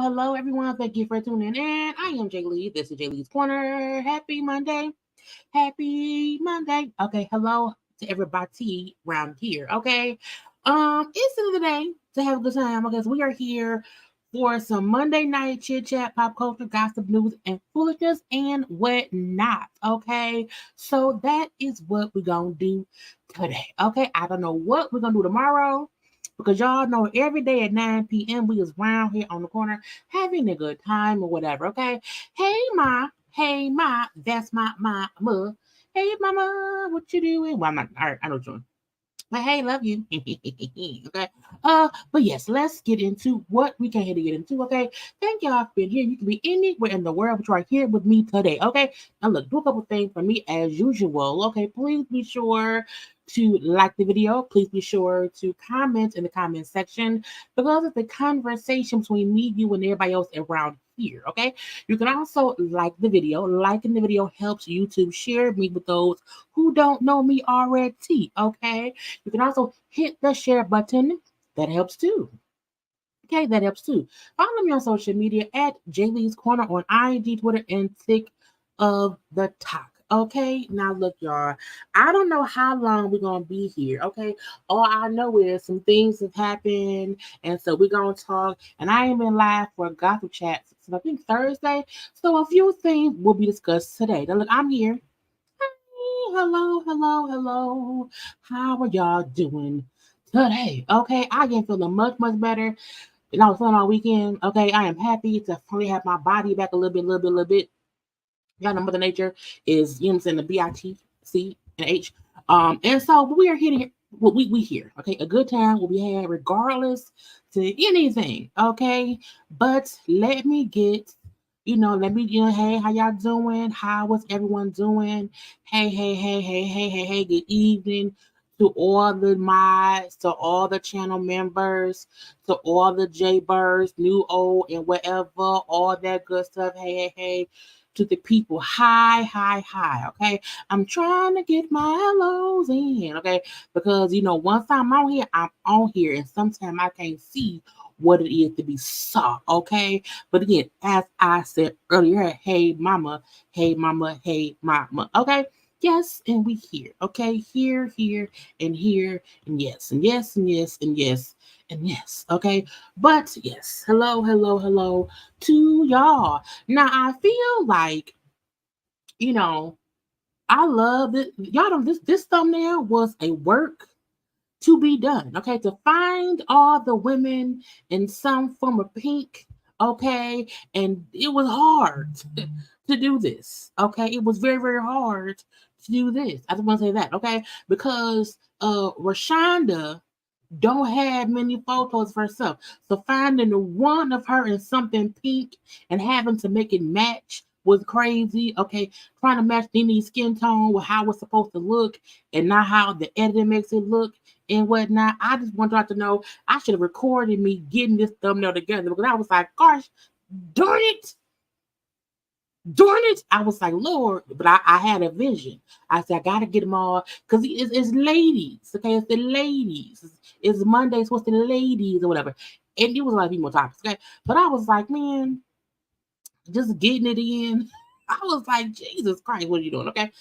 Hello, everyone. Thank you for tuning in. I am Jaylee. This is JayLeesCorner. Happy Monday. Happy Monday. Okay, hello to everybody around here. Okay. It's the end of the day to have a good time because we are here for some Monday night chit chat, pop culture, gossip, news, and foolishness and whatnot. Okay. So that is what we're gonna do today. Okay. I don't know what we're gonna do tomorrow. Because y'all know every day at 9 p.m. we is round here on the corner having a good time or whatever, okay? Hey ma, that's my mama. Hey mama, what you doing? Well, I'm not, all right, I know what you're doing. But hey, love you. Okay. But yes, let's get into what we came here to get into. Okay. Thank y'all for being here. You can be anywhere in the world, but you are here with me today. Okay. Now look, do a couple things for me as usual. Okay. Please be sure to like the video. Please be sure to comment in the comment section because it's the conversation between me, you, and everybody else around here. Okay. You can also like the video. Liking the video helps YouTube share me with those who don't know me already. Okay. You can also hit the share button. That helps too. Okay, that helps too. Follow me on social media at JayLeesCorner on IG, Twitter, and Tick of the Talk. Okay, now look, y'all. I don't know how long we're gonna be here. Okay, all I know is some things have happened, and so we're gonna talk. And I ain't been live for a gossip chat since I think Thursday, so a few things will be discussed today. Now look, I'm here. Hello. How are y'all doing today? Okay, I am feeling much better. And I was feeling all weekend. Okay, I am happy to finally have my body back a little bit. Y'all know Mother Nature is, you know what I'm saying, the B-I-T-C and H. And so we are here. Well, we here. Okay, a good time will be had regardless to anything. Okay, but let me get hey, how y'all doing? How was everyone doing? Hey, good evening to all the mods, to all the channel members, to all the JayBirds, new, old, and whatever, all that good stuff. Hey, to the people. Hi. Okay, I'm trying to get my hellos in. Okay, because once I'm on here, and sometimes I can't see what it is to be soft, okay? But again, as I said earlier, hey mama, okay? Yes, and we here, okay? Here, and here, and yes, and yes. And yes, okay. But yes, hello to y'all. Now I feel like, you know, I love it. Y'all know this thumbnail was a work to be done. Okay, to find all the women in some form of pink. Okay, and it was hard to do this. Okay, it was very hard to do this. I just want to say that. Okay, because Raeshanda don't have many photos of herself. So finding the one of her in something pink and having to make it match was crazy. Okay, trying to match Nene's skin tone with how it's supposed to look and not how the editing makes it look and whatnot. I just want y'all to know I should have recorded me getting this thumbnail together because I was like, gosh, darn it. Darn it. I was like, Lord, but I had a vision. I said, I got to get them all because it's ladies. Okay, it's the ladies. It's Monday, so it's the ladies or whatever. And it was like more topics. Okay, but I was like, man, just getting it in. I was like, Jesus Christ, what are you doing? Okay.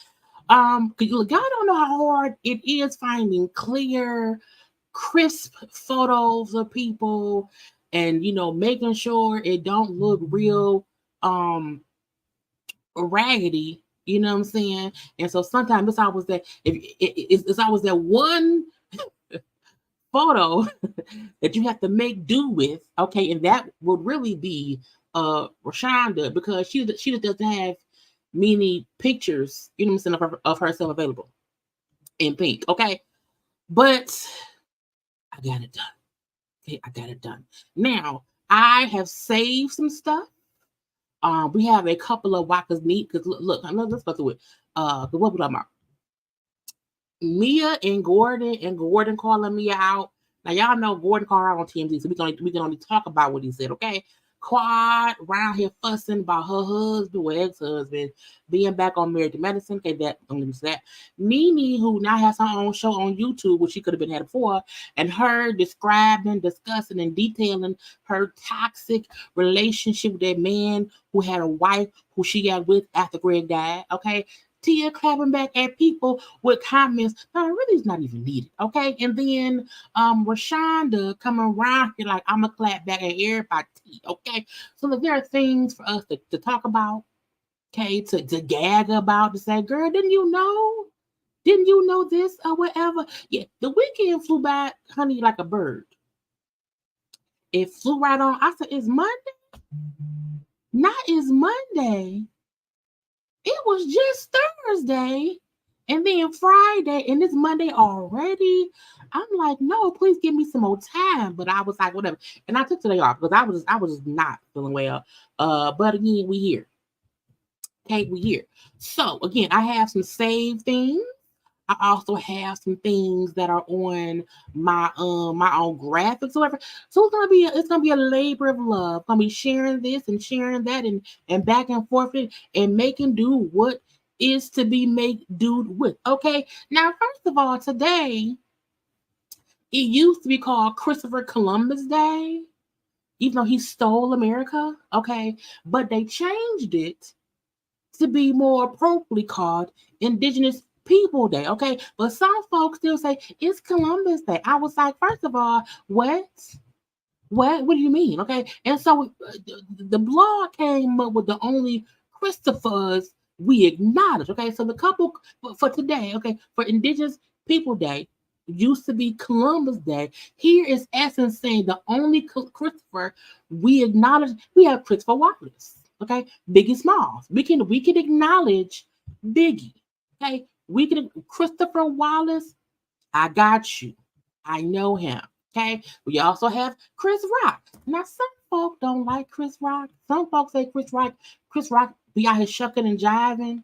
Cause y'all don't know how hard it is finding clear, crisp photos of people and making sure it don't look real raggedy, you know what I'm saying? And so sometimes it's always that it's always that one photo that you have to make do with, okay, and that would really be Raeshanda because she just doesn't have many pictures, you know what I'm saying, of herself available in pink, okay? But I got it done. Okay, I got it done. Now I have saved some stuff. We have a couple of Waka's meet because look, let's go through it. What we talking about? Mia and Gordon calling Mia out. Now y'all know Gordon called her out on TMZ, so we can only talk about what he said, okay? Quad around here fussing about her husband, or ex-husband, being back on Married to Medicine. Okay, that. Nene, who now has her own show on YouTube, which she could have been had before, and her describing, discussing, and detailing her toxic relationship with that man who had a wife who she got with after Greg died. Okay, Tia clapping back at people with comments that really is not even needed. Okay. And then Raeshanda coming around here like I'm a clap back at everybody. Okay. So look, there are things for us to talk about, okay, to gag about, to say, girl, didn't you know? Didn't you know this or whatever? Yeah, the weekend flew by, honey, like a bird. It flew right on. I said, it's Monday? Not it's Monday. It was just Thursday and then Friday and it's Monday already. I'm like, no, please give me some more time. But I was like, whatever. And I took today off because I was just not feeling well. But again, we here. Okay, we here. So again, I have some saved things. I also have some things that are on my own graphics or whatever. So it's gonna be a labor of love. I'm gonna be sharing this and sharing that and back and forth and making do what is to be made do with. Okay. Now, first of all, today it used to be called Christopher Columbus Day, even though he stole America. Okay, but they changed it to be more appropriately called Indigenous People Day, okay? But some folks still say it's Columbus Day. I was like, first of all, what? What do you mean? Okay. And so the blog came up with the only Christophers we acknowledge. Okay. So the couple for today, okay, for Indigenous People Day, used to be Columbus Day. Here is Essence saying the only Christopher we acknowledge, we have Christopher Wallace. Okay. Biggie Smalls. We can acknowledge Biggie. Okay. We can Christopher Wallace. I got you. I know him. Okay. We also have Chris Rock. Now, some folk don't like Chris Rock. Some folks say Chris Rock be out here shucking and jiving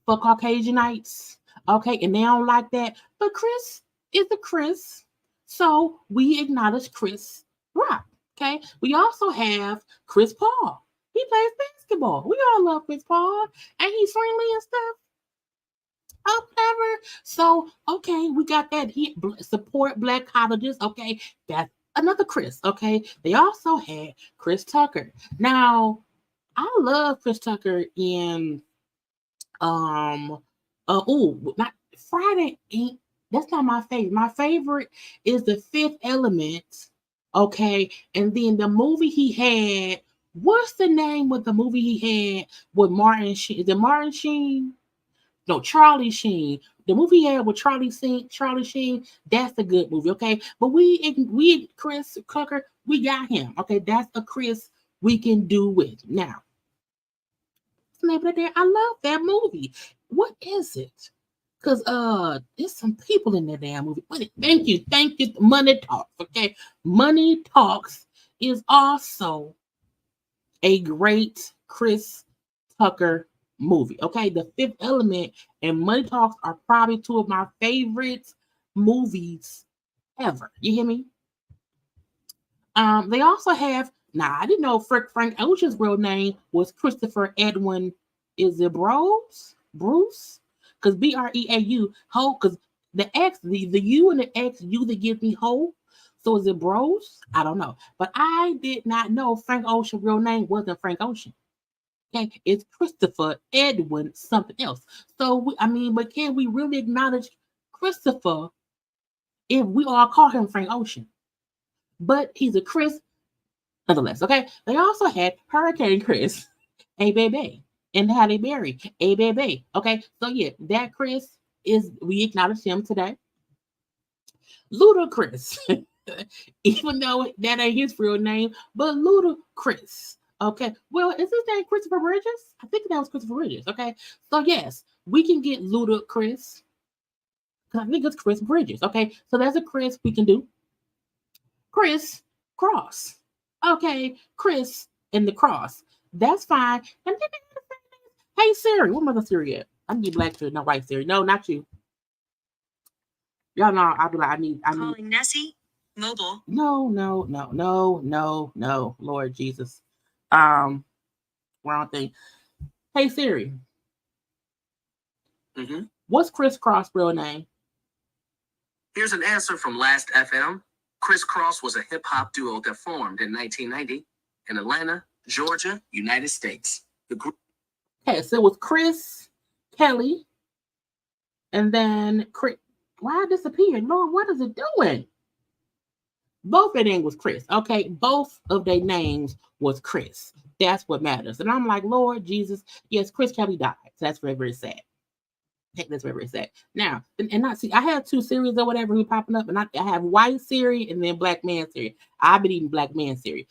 for Caucasianites. Okay. And they don't like that. But Chris is a Chris. So we acknowledge Chris Rock. Okay. We also have Chris Paul. He plays basketball. We all love Chris Paul. And he's friendly and stuff. Whatever. So, okay, we got that. He support black colleges. Okay, that's another Chris. Okay, they also had Chris Tucker. Now, I love Chris Tucker in not Friday ain't That's not my favorite. My favorite is The Fifth Element. Okay. And then the movie he had, what's the name of the movie he had with Martin Sheen? Is it Martin Sheen? No, Charlie Sheen. The movie he had with Charlie Sheen, that's a good movie, okay? But we Chris Tucker, we got him. Okay, that's a Chris we can do with. Now, I love that movie. What is it? Because there's some people in that damn movie. Thank you. Money Talks, okay? Money Talks is also a great Chris Tucker movie. Okay, The Fifth Element and Money Talks are probably two of my favorite movies ever. You hear me? They also have. Now I didn't know Frank Ocean's real name was Christopher Edwin. Is it Bruce? Because Breau Ho. Because the X, the U and the X, U that gives me Ho. So is it Bros? I don't know. But I did not know Frank Ocean's real name wasn't Frank Ocean. Okay, it's Christopher Edwin something else. So but can we really acknowledge Christopher if we all call him Frank Ocean? But he's a Chris nonetheless. Okay, they also had Hurricane Chris, a baby, and Halle Berry, a baby. Okay, so yeah, that Chris is we acknowledge him today. Ludacris, even though that ain't his real name, but Ludacris. Okay, well, is his name Christopher Bridges? I think that was Christopher Bridges. Okay, so yes, we can get Ludacris. I think it's Chris Bridges. Okay, so that's a Chris we can do. Chris Cross. Okay, Chris and the Cross. That's fine. And then hey Siri, what mother Siri at? I need black Siri, not white Siri. No, not you. Y'all know I'll be like, I need calling Nessie mobile. No, Lord Jesus. Wrong thing. Hey Siri. What's Chris Cross' real name? Here's an answer from Last FM. Chris Cross was a hip-hop duo that formed in 1990 in Atlanta, Georgia, United States. The group. Okay, so it was Chris Kelly, and then Chris. Why it disappeared? Lord, what is it doing? Both their names was Chris. Okay, both of their names was Chris. That's what matters. And I'm like, Lord Jesus, yes, Chris Kelly died. So that's very, very sad. That's very, very sad. Now, and not see, I have two series or whatever who popping up, and I have white series and then black man series. I've been eating black man series.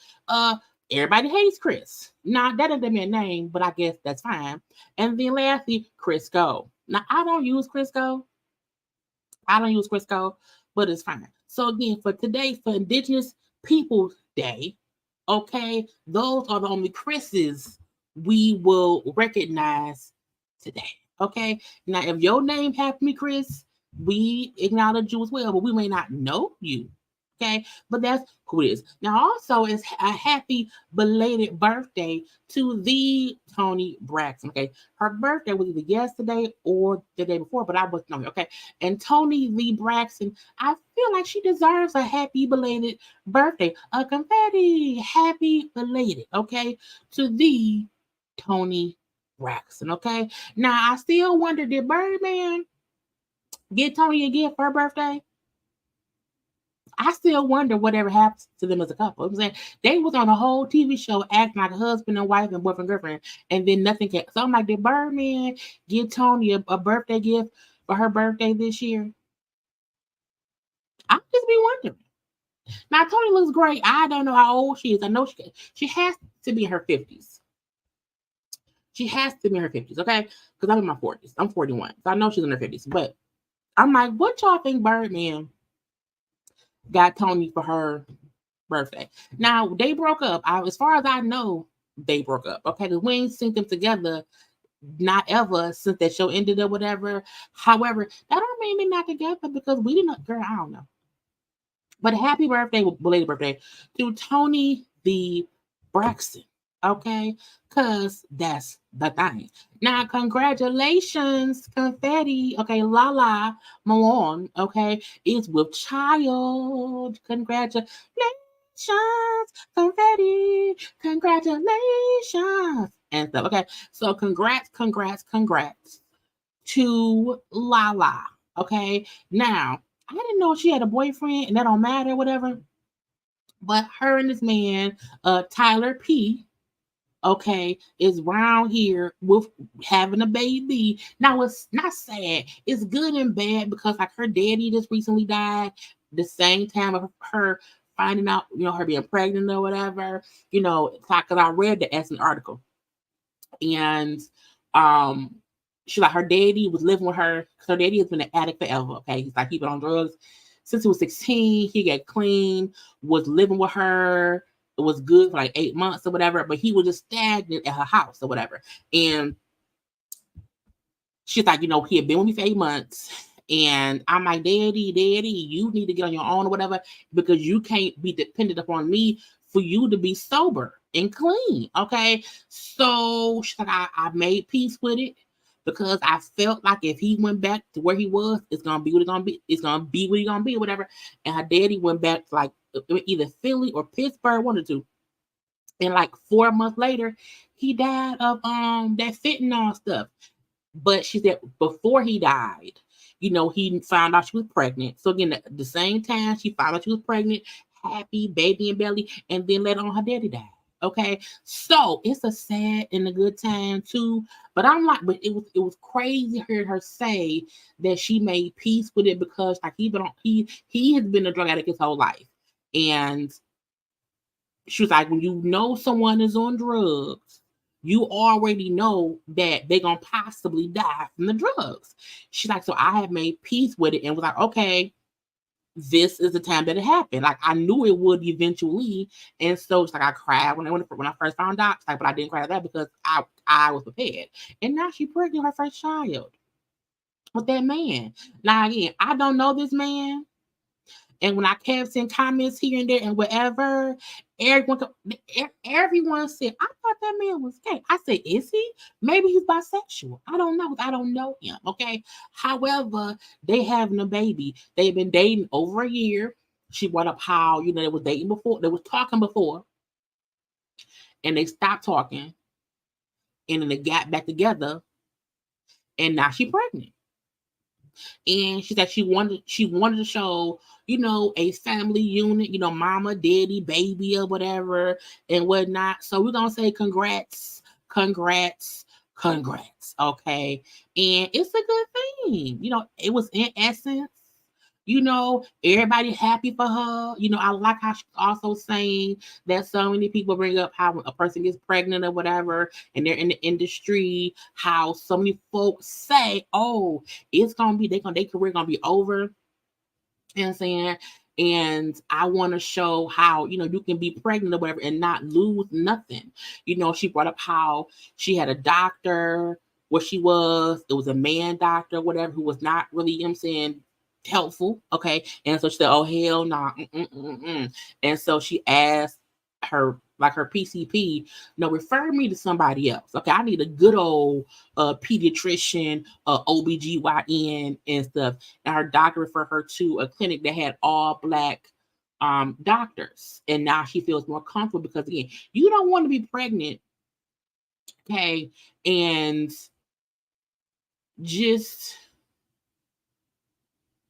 Everybody hates Chris. Now that isn't their name, but I guess that's fine. And then lastly, Crisco. Now I don't use Crisco, but it's fine. So again, for today, for Indigenous Peoples Day, okay, those are the only Chris's we will recognize today. Okay. Now, if your name happens to be Chris, we acknowledge you as well, but we may not know you. Okay, but that's who it is. Now, also, it's a happy belated birthday to the Toni Braxton. Okay, her birthday was either yesterday or the day before, but I wasn't knowing. Okay, and Toni Lee Braxton, I feel like she deserves a happy belated birthday. A confetti, happy belated. Okay, to the Toni Braxton. Okay, now I still wonder, did Birdman get Toni a gift for her birthday? I still wonder whatever happened to them as a couple. I'm saying they was on a whole TV show acting like a husband and wife and boyfriend girlfriend, and then nothing came. So I'm like, did Birdman give Toni a birthday gift for her birthday this year? I'm just be wondering. Now Toni looks great. I don't know how old she is. I know she has to be in her 50s. She has to be in her 50s, okay? Because I'm in my 40s. I'm 41. So I know she's in her 50s. But I'm like, what y'all think Birdman got Toni for her birthday? Now, they broke up. As far as I know, they broke up. Okay, because we ain't seen them together, not ever since that show ended or whatever. However, that don't mean they're not together because we didn't, girl, I don't know. But happy birthday, belated birthday, to Toni the Braxton. Okay, because that's the thing. Now, congratulations, confetti. Okay, LaLa Malone. Okay, is with child. Congratulations, confetti. Congratulations, and stuff. Okay, so congrats to LaLa. Okay. Now, I didn't know she had a boyfriend, and that don't matter, whatever. But her and this man, Tyler P, okay, is around here with having a baby. Now it's not sad. It's good and bad because like her daddy just recently died the same time of her finding out, her being pregnant or whatever. It's like, 'cause I read the Essence article. And um she like her daddy was living with her because her daddy has been an addict forever. Okay. He's like, he been on drugs since he was 16. He got clean, was living with her. It was good for like 8 months or whatever, but he was just stagnant at her house or whatever. And she's like, he had been with me for 8 months. And I'm like, daddy, you need to get on your own or whatever, because you can't be dependent upon me for you to be sober and clean. Okay. So she's like, I made peace with it because I felt like if he went back to where he was, it's gonna be what it's gonna be. It's gonna be what he's gonna be or whatever. And her daddy went back to like either Philly or Pittsburgh, one or two. And like 4 months later, he died of that fentanyl stuff. But she said before he died, he found out she was pregnant. So again, the same time she found out she was pregnant, happy, baby in belly, and then later on her daddy died. Okay, so it's a sad and a good time too. But I'm like, but it was crazy hearing her say that she made peace with it because like he has been a drug addict his whole life, and she was like, when you know someone is on drugs, you already know that they're gonna possibly die from the drugs. She's like, so I have made peace with it and was like, okay, this is the time that it happened. Like I knew it would eventually, and so it's like I cried when I first found out. It's like, but I didn't cry at that because I was prepared. And now she's pregnant, her first child with that man. Now again, I don't know this man. And when I kept seeing comments here and there and whatever, everyone said, I thought that man was gay. I said, is he? Maybe he's bisexual. I don't know. I don't know him. Okay. However, they having a baby. They've been dating over a year. She brought up how, they was dating before, they was talking before, and they stopped talking, and then they got back together, and now she's pregnant. And she said she wanted to show, a family unit, mama, daddy, baby, or whatever and whatnot. So we're gonna say congrats, congrats, congrats. Okay. And it's a good thing. It was in essence. Everybody happy for her. I like how she's also saying that so many people bring up how when a person gets pregnant or whatever, and they're in the industry, how so many folks say, "Oh, it's gonna be their career gonna be over." You know what I'm saying? And I want to show how you can be pregnant or whatever and not lose nothing. She brought up how she had a doctor where she was. It was a man doctor, whatever, who was not really, saying, helpful. Okay. And so she said, oh, hell no. Nah. And so she asked her PCP, refer me to somebody else. Okay. I need a good old pediatrician, OBGYN and stuff. And her doctor referred her to a clinic that had all Black doctors. And now she feels more comfortable because, again, you don't want to be pregnant. Okay. And just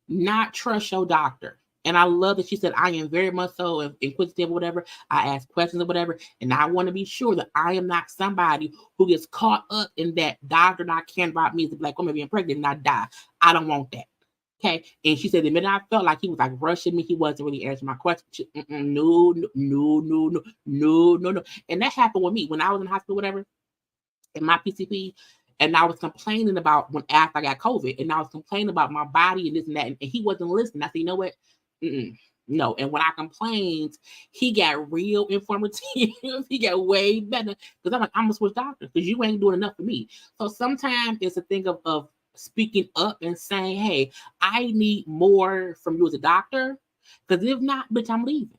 not trust your doctor. And I love that she said, I am very much so inquisitive or whatever. I ask questions or whatever. And I want to be sure that I am not somebody who gets caught up in that doctor not caring about me as a Black woman being pregnant and I die. I don't want that. Okay. And she said, the minute I felt like he was like rushing me, he wasn't really answering my question. No. And that happened with me when I was in hospital, whatever, in my PCP. And I was complaining about when after I got COVID, and I was complaining about my body and this and that, and he wasn't listening. I said, you know what? No. And when I complained, he got real informative. He got way better because I'm like, I'm gonna switch doctors because you ain't doing enough for me. So sometimes it's a thing of speaking up and saying, hey, I need more from you as a doctor, because if not, bitch, I'm leaving.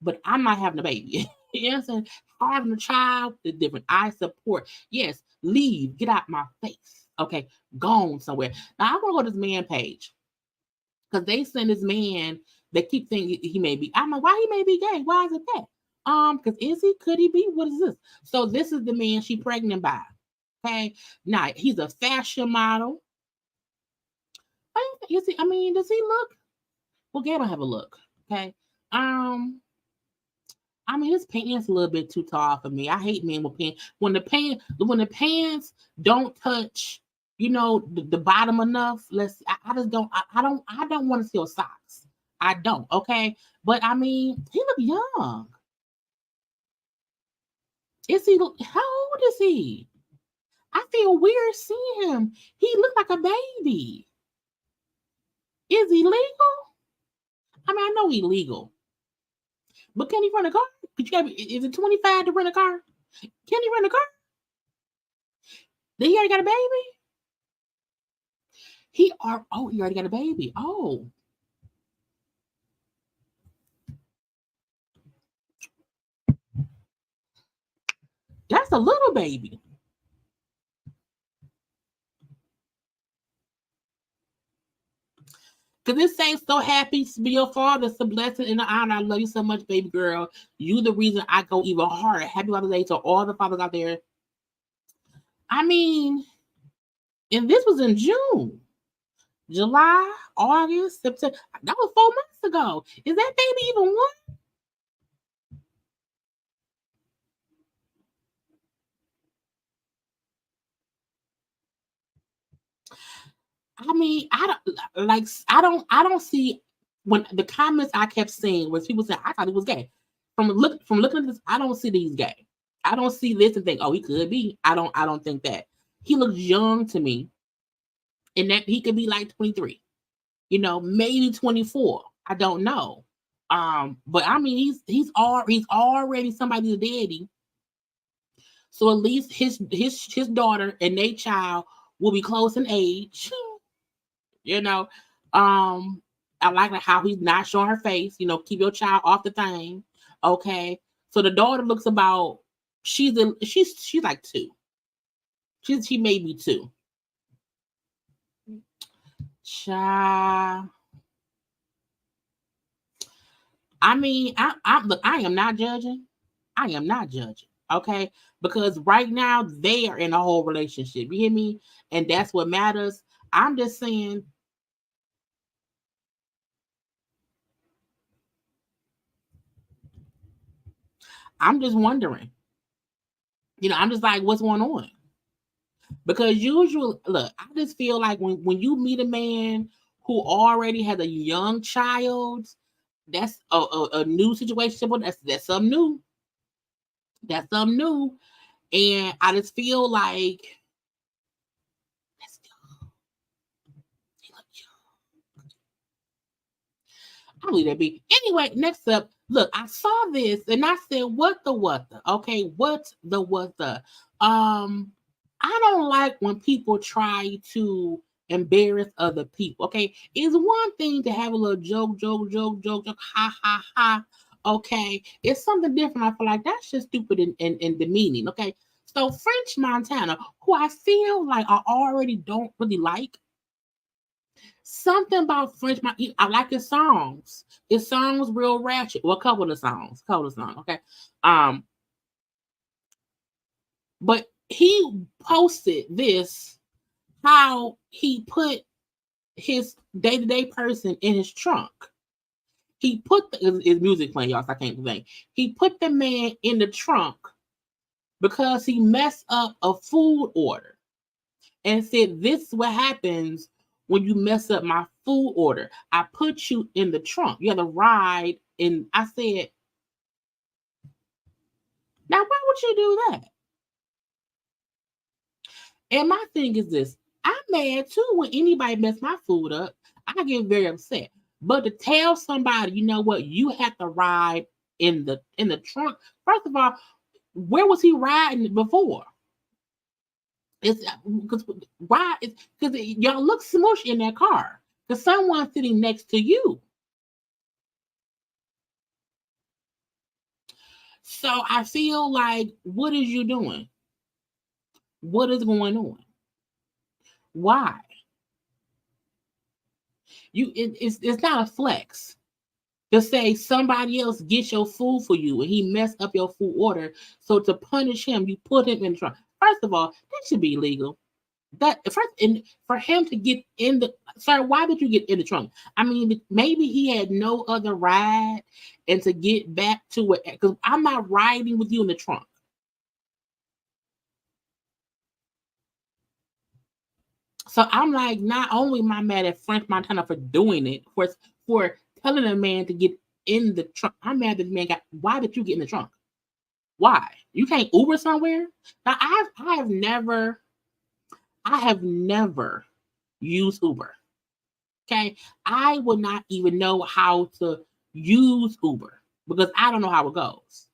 But I'm not having a baby. You know what I'm saying? Having a child is different. I support. Yes, leave. Get out my face. Okay, gone somewhere. Now I want to go to this man page because they send this man. They keep thinking he may be. I'm like, why he may be gay? Why is it that? Because is he? Could he be? What is this? So this is the man she pregnant by. Okay, now he's a fashion model. Does he look? Well, Gabe will have a look. Okay. His pants a little bit too tall for me. I hate men with pants. When the pants don't touch, the bottom enough. I just don't. I don't want to see your socks. I don't. Okay. But he look young. How old is he? I feel weird seeing him. He looked like a baby. Is he legal? I know he's legal. But can he rent a car? Is it 25 to rent a car? Can he rent a car? Did he already got a baby? He already got a baby. Oh. That's a little baby. Because this ain't so happy to be your father. It's a blessing and an honor. I love you so much, baby girl. You the reason I go even harder. Happy Father's Day to all the fathers out there. And this was in June. July, August, September. That was 4 months ago. Is that baby even one? I don't see when the comments I kept seeing was people saying I thought he was gay. From looking at this, I don't see that he's gay. I don't see this and think, oh, he could be. I don't think that. He looks young to me. And that he could be like 23, maybe 24. I don't know. But he's already somebody's daddy. So at least his daughter and their child will be close in age. I like how he's not showing her face. Keep your child off the thing. Okay. So the daughter looks about. She's like 2. She may be 2. Child. Look, I am not judging. I am not judging. Okay. Because right now they are in a whole relationship. You hear me? And that's what matters. I'm just saying. I'm just wondering. I'm just like, what's going on? Because usually, look, I just feel like when you meet a man who already has a young child, that's a new situation. That's something new. That's something new. And I just feel like that's young. He look young. I'll leave that be. Anyway, next up, look, I saw this and I said, what the? Okay, what the? I don't like when people try to embarrass other people. Okay, it's one thing to have a little joke, ha ha ha. Okay, it's something different. I feel like that's just stupid and demeaning. Okay, so French Montana, who I feel like I already don't really like. Something about French Montana, I like his songs. His songs real ratchet. Well, a couple of the songs. Okay, but he posted this, how he put his day-to-day person in his trunk. He put his music playing, y'all, so I can't think. He put the man in the trunk because he messed up a food order and said, this is what happens when you mess up my food order. I put you in the trunk. You have to ride. And I said, now why would you do that? And my thing is this, I'm mad too when anybody mess my food up. I get very upset. But to tell somebody, you know what, you have to ride in the trunk. First of all, where was he riding before? It's because y'all look smushy in that car. Because someone's sitting next to you. So I feel like, what is you doing? What is going on? Why? It's not a flex to say somebody else gets your food for you and he messed up your food order. So to punish him, you put him in the trunk. First of all, that should be illegal. That first, and for him to get in the sir, why did you get in the trunk? I mean, maybe he had no other ride, and to get back to it, because I'm not riding with you in the trunk. So I'm like, not only am I mad at French Montana for doing it, for telling a man to get in the trunk, I'm mad that the man got. Why did you get in the trunk? Why? You can't Uber somewhere? Now I have never used Uber. Okay, I would not even know how to use Uber because I don't know how it goes.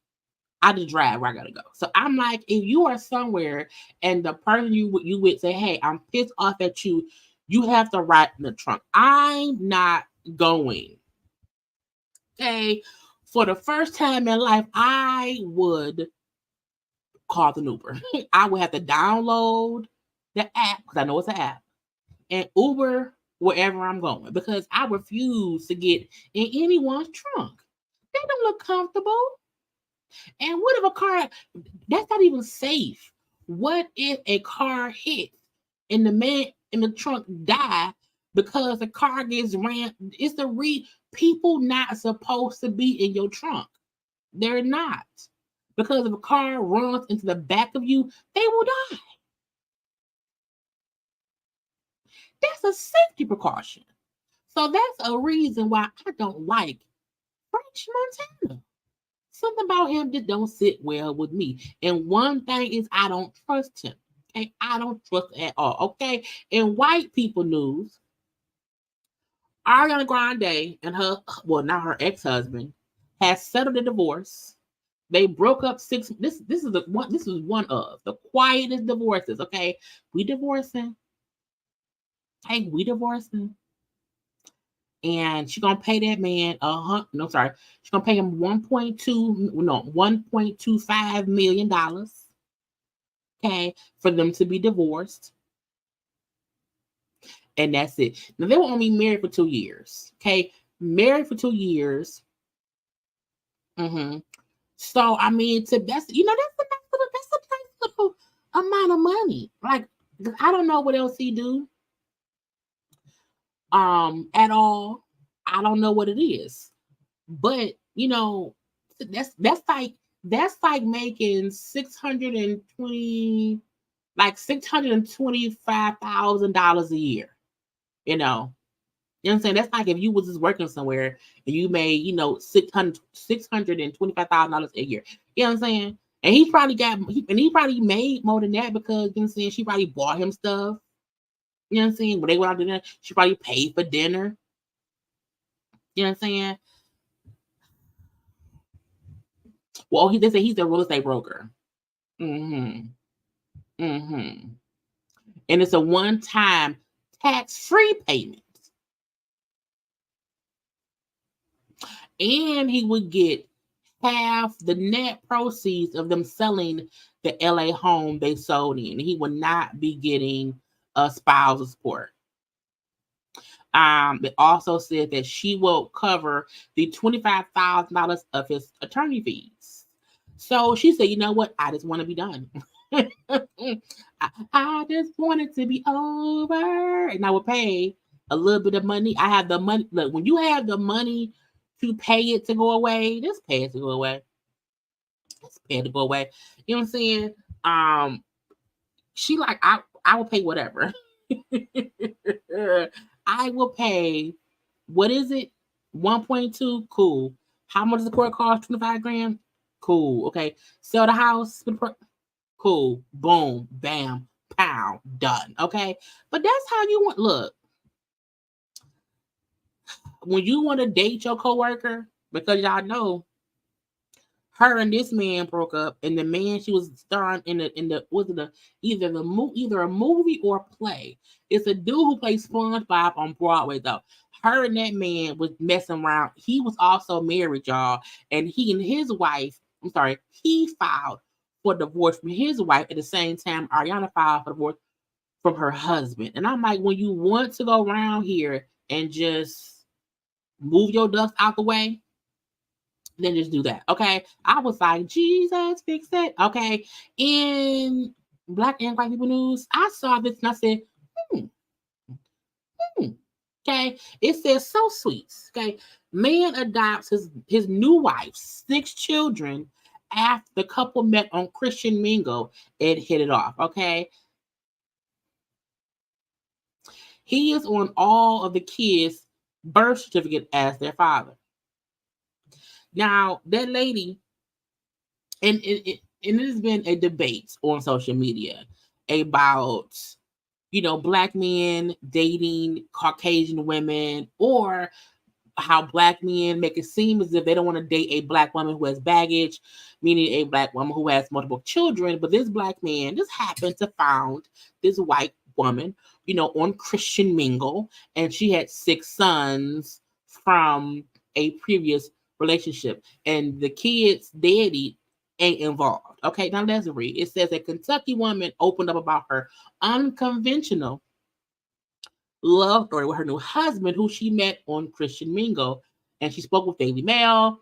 I just drive where I gotta go. So I'm like, if you are somewhere and the person you with say, "Hey, I'm pissed off at you," you have to ride in the trunk. I'm not going. Okay, for the first time in life, I would call the Uber. I would have to download the app because I know it's an app and Uber wherever I'm going because I refuse to get in anyone's trunk. They don't look comfortable. And what if a car, that's not even safe. What if a car hits and the man in the trunk die because the car gets ran? It's people not supposed to be in your trunk. They're not. Because if a car runs into the back of you, they will die. That's a safety precaution. So that's a reason why I don't like French Montana. Something about him just don't sit well with me. And one thing is I don't trust him. Okay, I don't trust at all. Okay, in white people news, Ariana Grande and now her ex-husband, has settled a divorce. They broke up six. This is the one. This is one of the quietest divorces. Okay, we divorcing. Hey, we divorcing. And she's gonna pay that man she's gonna pay him 1.25 million dollars, okay, for them to be divorced, and that's it. Now they were only married for 2 years, okay, married for 2 years. So I mean, that's a nice little amount of money. Like I don't know what else he do. At all. I don't know what it is. But that's like making 625,000 a year. You know. You know what I'm saying? That's like if you was just working somewhere and you made, $625,000 a year. You know what I'm saying? And he probably made more than that because you know what I'm saying, she probably bought him stuff. You know what I'm saying? When they went out to dinner, she probably paid for dinner. You know what I'm saying? Well, they say he's a real estate broker. Mm-hmm. Mm-hmm. And it's a one-time tax-free payment. And he would get half the net proceeds of them selling the LA home they sold in. He would not be getting a spousal support. It also said that she will cover the $25,000 of his attorney fees. So she said, you know what? I just want to be done. I just want it to be over. And I will pay a little bit of money. I have the money. Look, when you have the money to pay it to go away, just pay it to go away. Just pay it to go away. You know what I'm saying? She like, I will pay whatever. I will pay, what is it? 1.2? Cool. How much does the court cost? 25 grand? Cool. Okay. Sell the house? Cool. Boom. Bam. Pow. Done. Okay. But that's how you want. Look, when you want to date your coworker, because y'all know her and this man broke up, and the man she was starring in the was it either a movie or a play. It's a dude who plays SpongeBob on Broadway though. Her and that man was messing around. He was also married, y'all, and he and his wife. I'm sorry, he filed for divorce from his wife at the same time Ariana filed for divorce from her husband. And I'm like, when you want to go around here and just move your dust out the way, then just do that. Okay. I was like, Jesus, fix it. Okay. And Black and white people news. I saw this and I said, hmm, okay. It says so sweet. Okay. Man adopts his new wife, 6 children, after the couple met on Christian Mingle and hit it off. Okay. He is on all of the kids' birth certificate as their father. Now, that lady, and it has been a debate on social media about, black men dating Caucasian women, or how black men make it seem as if they don't want to date a black woman who has baggage, meaning a black woman who has multiple children. But this black man just happened to found this white woman, on Christian Mingle, and she had 6 sons from a previous relationship, and the kids' daddy ain't involved. Okay, now let's read. It says a Kentucky woman opened up about her unconventional love story with her new husband, who she met on Christian Mingle, and she spoke with Daily Mail.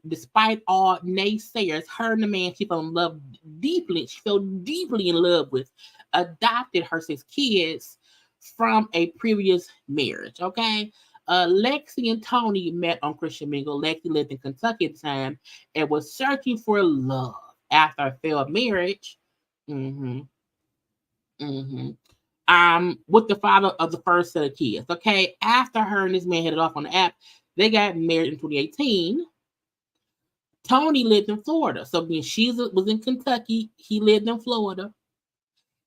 Despite all naysayers, her and the man she fell in love deeply, she fell deeply in love with, adopted her 6 kids from a previous marriage. Okay. Lexi and Tony met on Christian Mingle. Lexi lived in Kentucky at the time and was searching for love after a failed marriage. Mm-hmm. Mm-hmm. With the father of the first set of kids. Okay, after her and this man headed off on the app, they got married in 2018. Tony lived in Florida, so again, she was in Kentucky. He lived in Florida.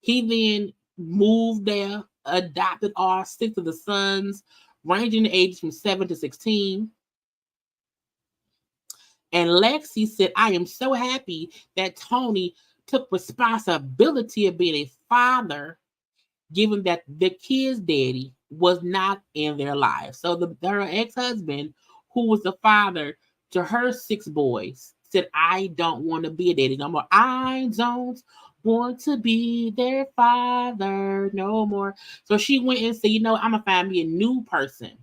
He then moved there, adopted all 6 of the sons, ranging in ages from 7 to 16. And Lexi said, "I am so happy that Tony took responsibility of being a father, given that the kid's daddy was not in their lives." So her ex-husband, who was the father to her 6 boys, said, "I don't want to be a daddy no more. I don't want to be their father no more." So she went and said, "I'm going to find me a new person,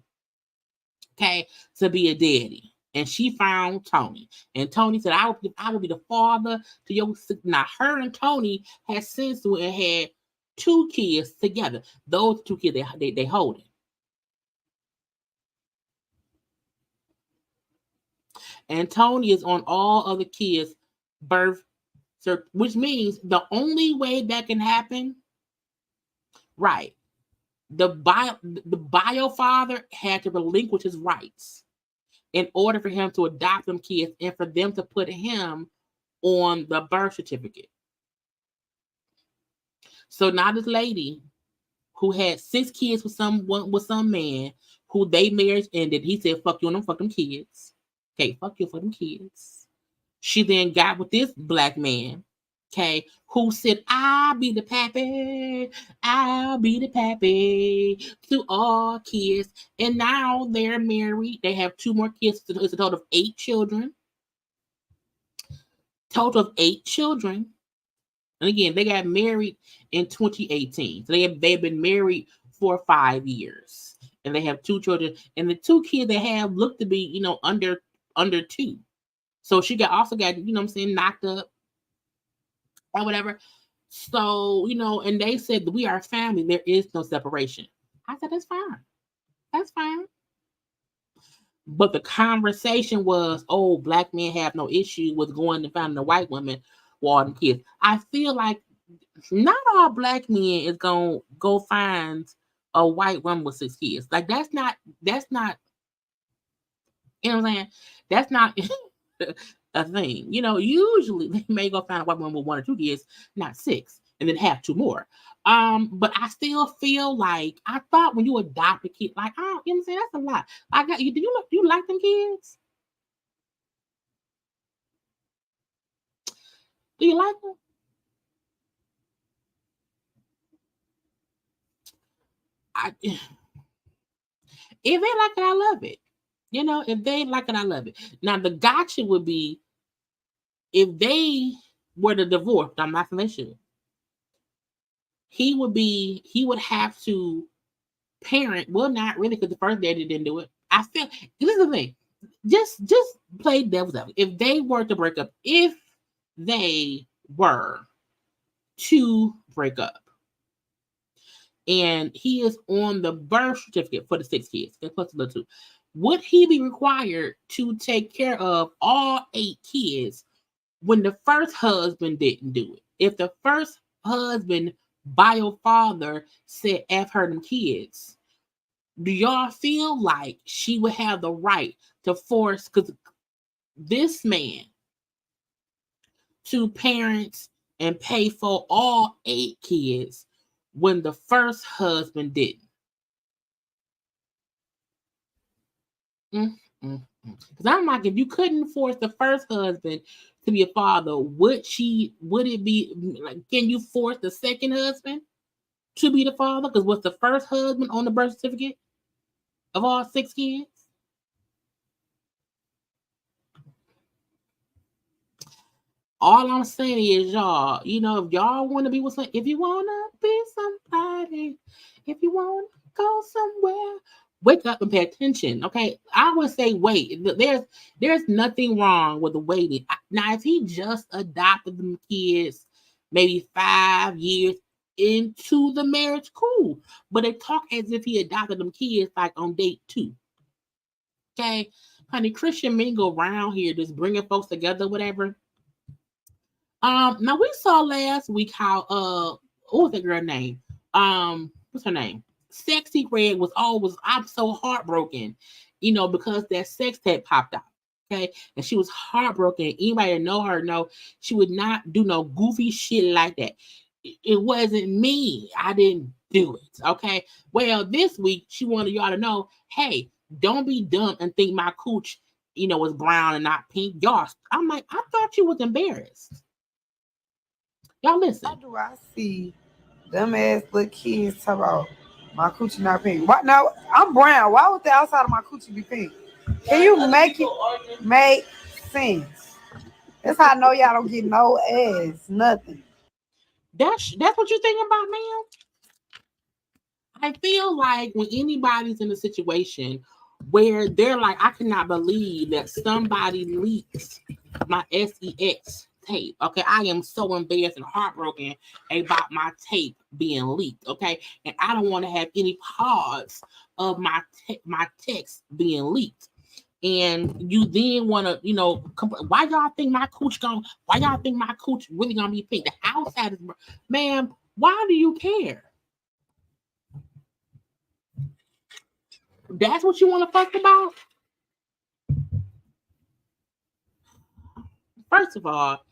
okay, to be a daddy." And she found Tony. And Tony said, I will be the father to your." Now, her and Tony had since went and had 2 kids together. Those 2 kids, they hold it. And Tony is on all other kids' birth, which means the only way that can happen, right? The bio father had to relinquish his rights in order for him to adopt them kids and for them to put him on the birth certificate. So now this lady who had 6 kids with some man who they marriage ended, he said, "Fuck you and them, fuck them kids." Okay, fuck you for them kids. She then got with this black man, okay, who said, "I'll be the pappy to all kids." And now they're married. They have 2 more kids. It's a total of 8 children. And again, they got married in 2018. So they've been married for 5 years. And they have 2 children. And the 2 kids they have look to be, under 2. So she also got, knocked up or whatever. So, and they said, "We are family. There is no separation." I said, "That's fine. That's fine." But the conversation was, "Oh, black men have no issue with going and finding a white woman with all them kids." I feel like not all black men is gonna go find a white woman with 6 kids. Like that's not, you know what I'm saying? That's not a thing. Usually they may go find a white woman with 1 or 2 kids, not 6, and then have 2 more. But I still feel like I thought when you adopt a kid, like, oh, you know what I'm saying? That's a lot. I got you. Do you like them kids? Do you like them? If they like it, I love it. If they like it, I love it. Now the gotcha would be if they were to divorce. I'm not gonna issue. He would have to parent. Well, not really, because the first daddy didn't do it. I feel this is the thing. Just play devil's advocate. If they were to break up, if they were to break up. And he is on the birth certificate for the 6 kids. Plus the 2. Would he be required to take care of all 8 kids when the first husband didn't do it? If the first husband, bio father, said F her them kids, do y'all feel like she would have the right to force, because this man, to parent and pay for all 8 kids when the first husband didn't? Because I'm like, if you couldn't force the first husband to be a father, would it be like, can you force the second husband to be the father? Because was the first husband on the birth certificate of all 6 kids? All I'm saying is, y'all, if y'all want to be with somebody, if you want to be somebody, if you want to go somewhere, wake up and pay attention, okay? I would say wait. There's nothing wrong with waiting. Now, if he just adopted them kids maybe 5 years into the marriage, cool. But they talk as if he adopted them kids like on date 2. Okay? Honey, Christian mingle around here just bringing folks together, whatever. Now we saw last week how what was that girl name? What's her name? Sexy Red was always, I'm so heartbroken, because that sex tape popped out. Okay, and she was heartbroken. Anybody that know her know she would not do no goofy shit like that. It wasn't me. I didn't do it. Okay. Well, this week she wanted y'all to know, hey, don't be dumb and think my cooch, was brown and not pink. Y'all, I'm like, I thought you was embarrassed. Y'all listen. How do I see them ass little kids talk about my coochie not pink? What? No, I'm brown. Why would the outside of my coochie be pink? Can you make it make sense? That's how I know y'all don't get no ass, nothing. That's what you think about, man? I feel like when anybody's in a situation where they're like, I cannot believe that somebody leaks my sex tape. Okay, I am so embarrassed and heartbroken about my tape being leaked. Okay, and I don't want to have any parts of my text being leaked. And you then want to, why y'all think my cooch really gonna be pink? The outside is, ma'am, why do you care? That's what you want to fuck about? First of all,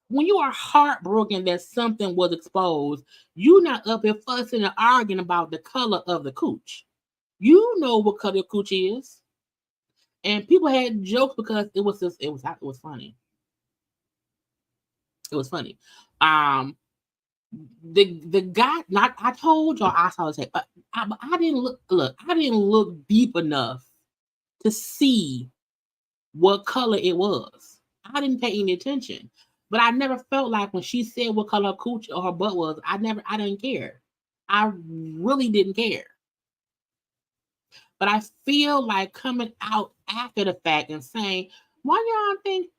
when you are heartbroken that something was exposed, you're not up here fussing and arguing about the color of the cooch. You know what color cooch is. And people had jokes because it was funny. It was funny. The guy, not, I told y'all I saw his head, but I didn't look deep enough to see what color it was. I didn't pay any attention. But I never felt like when she said what color her cooch or her butt was, I didn't care. I really didn't care. But I feel like coming out after the fact and saying, why y'all think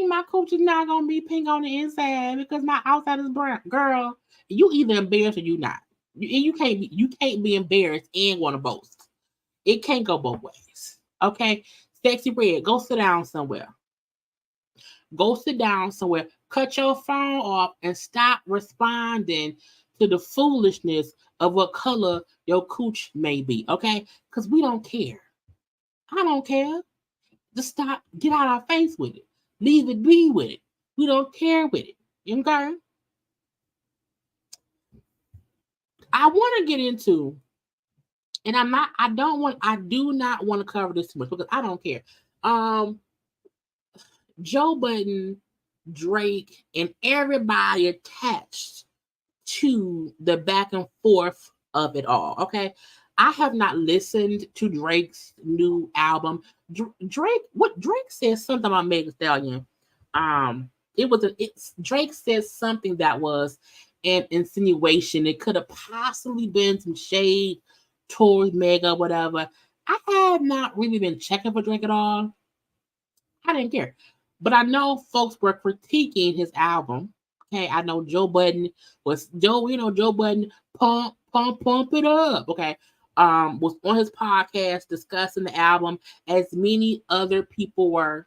my cooch is not gonna be pink on the inside because my outside is brown? Girl, you either embarrassed or you not. You can't be embarrassed and want to boast. It can't go both ways. Okay, Sexy Red, go sit down somewhere. Go sit down somewhere. Cut your phone off and stop responding to the foolishness of what color your cooch may be. Okay, because we don't care. I don't care. Just stop. Get out our face with it. Leave it be with it. We don't care with it. Okay. I want to get into, and I do not want to cover this too much because I don't care. Joe Budden, Drake, and everybody attached to the back and forth of it all. Okay. I have not listened to Drake's new album. Drake says something about Megan Thee Stallion. Drake says something that was an insinuation. It could have possibly been some shade towards Mega, whatever. I have not really been checking for Drake at all. I didn't care. But I know folks were critiquing his album. Okay, I know Joe Budden was Joe Budden pump it up. Okay, was on his podcast discussing the album as many other people were.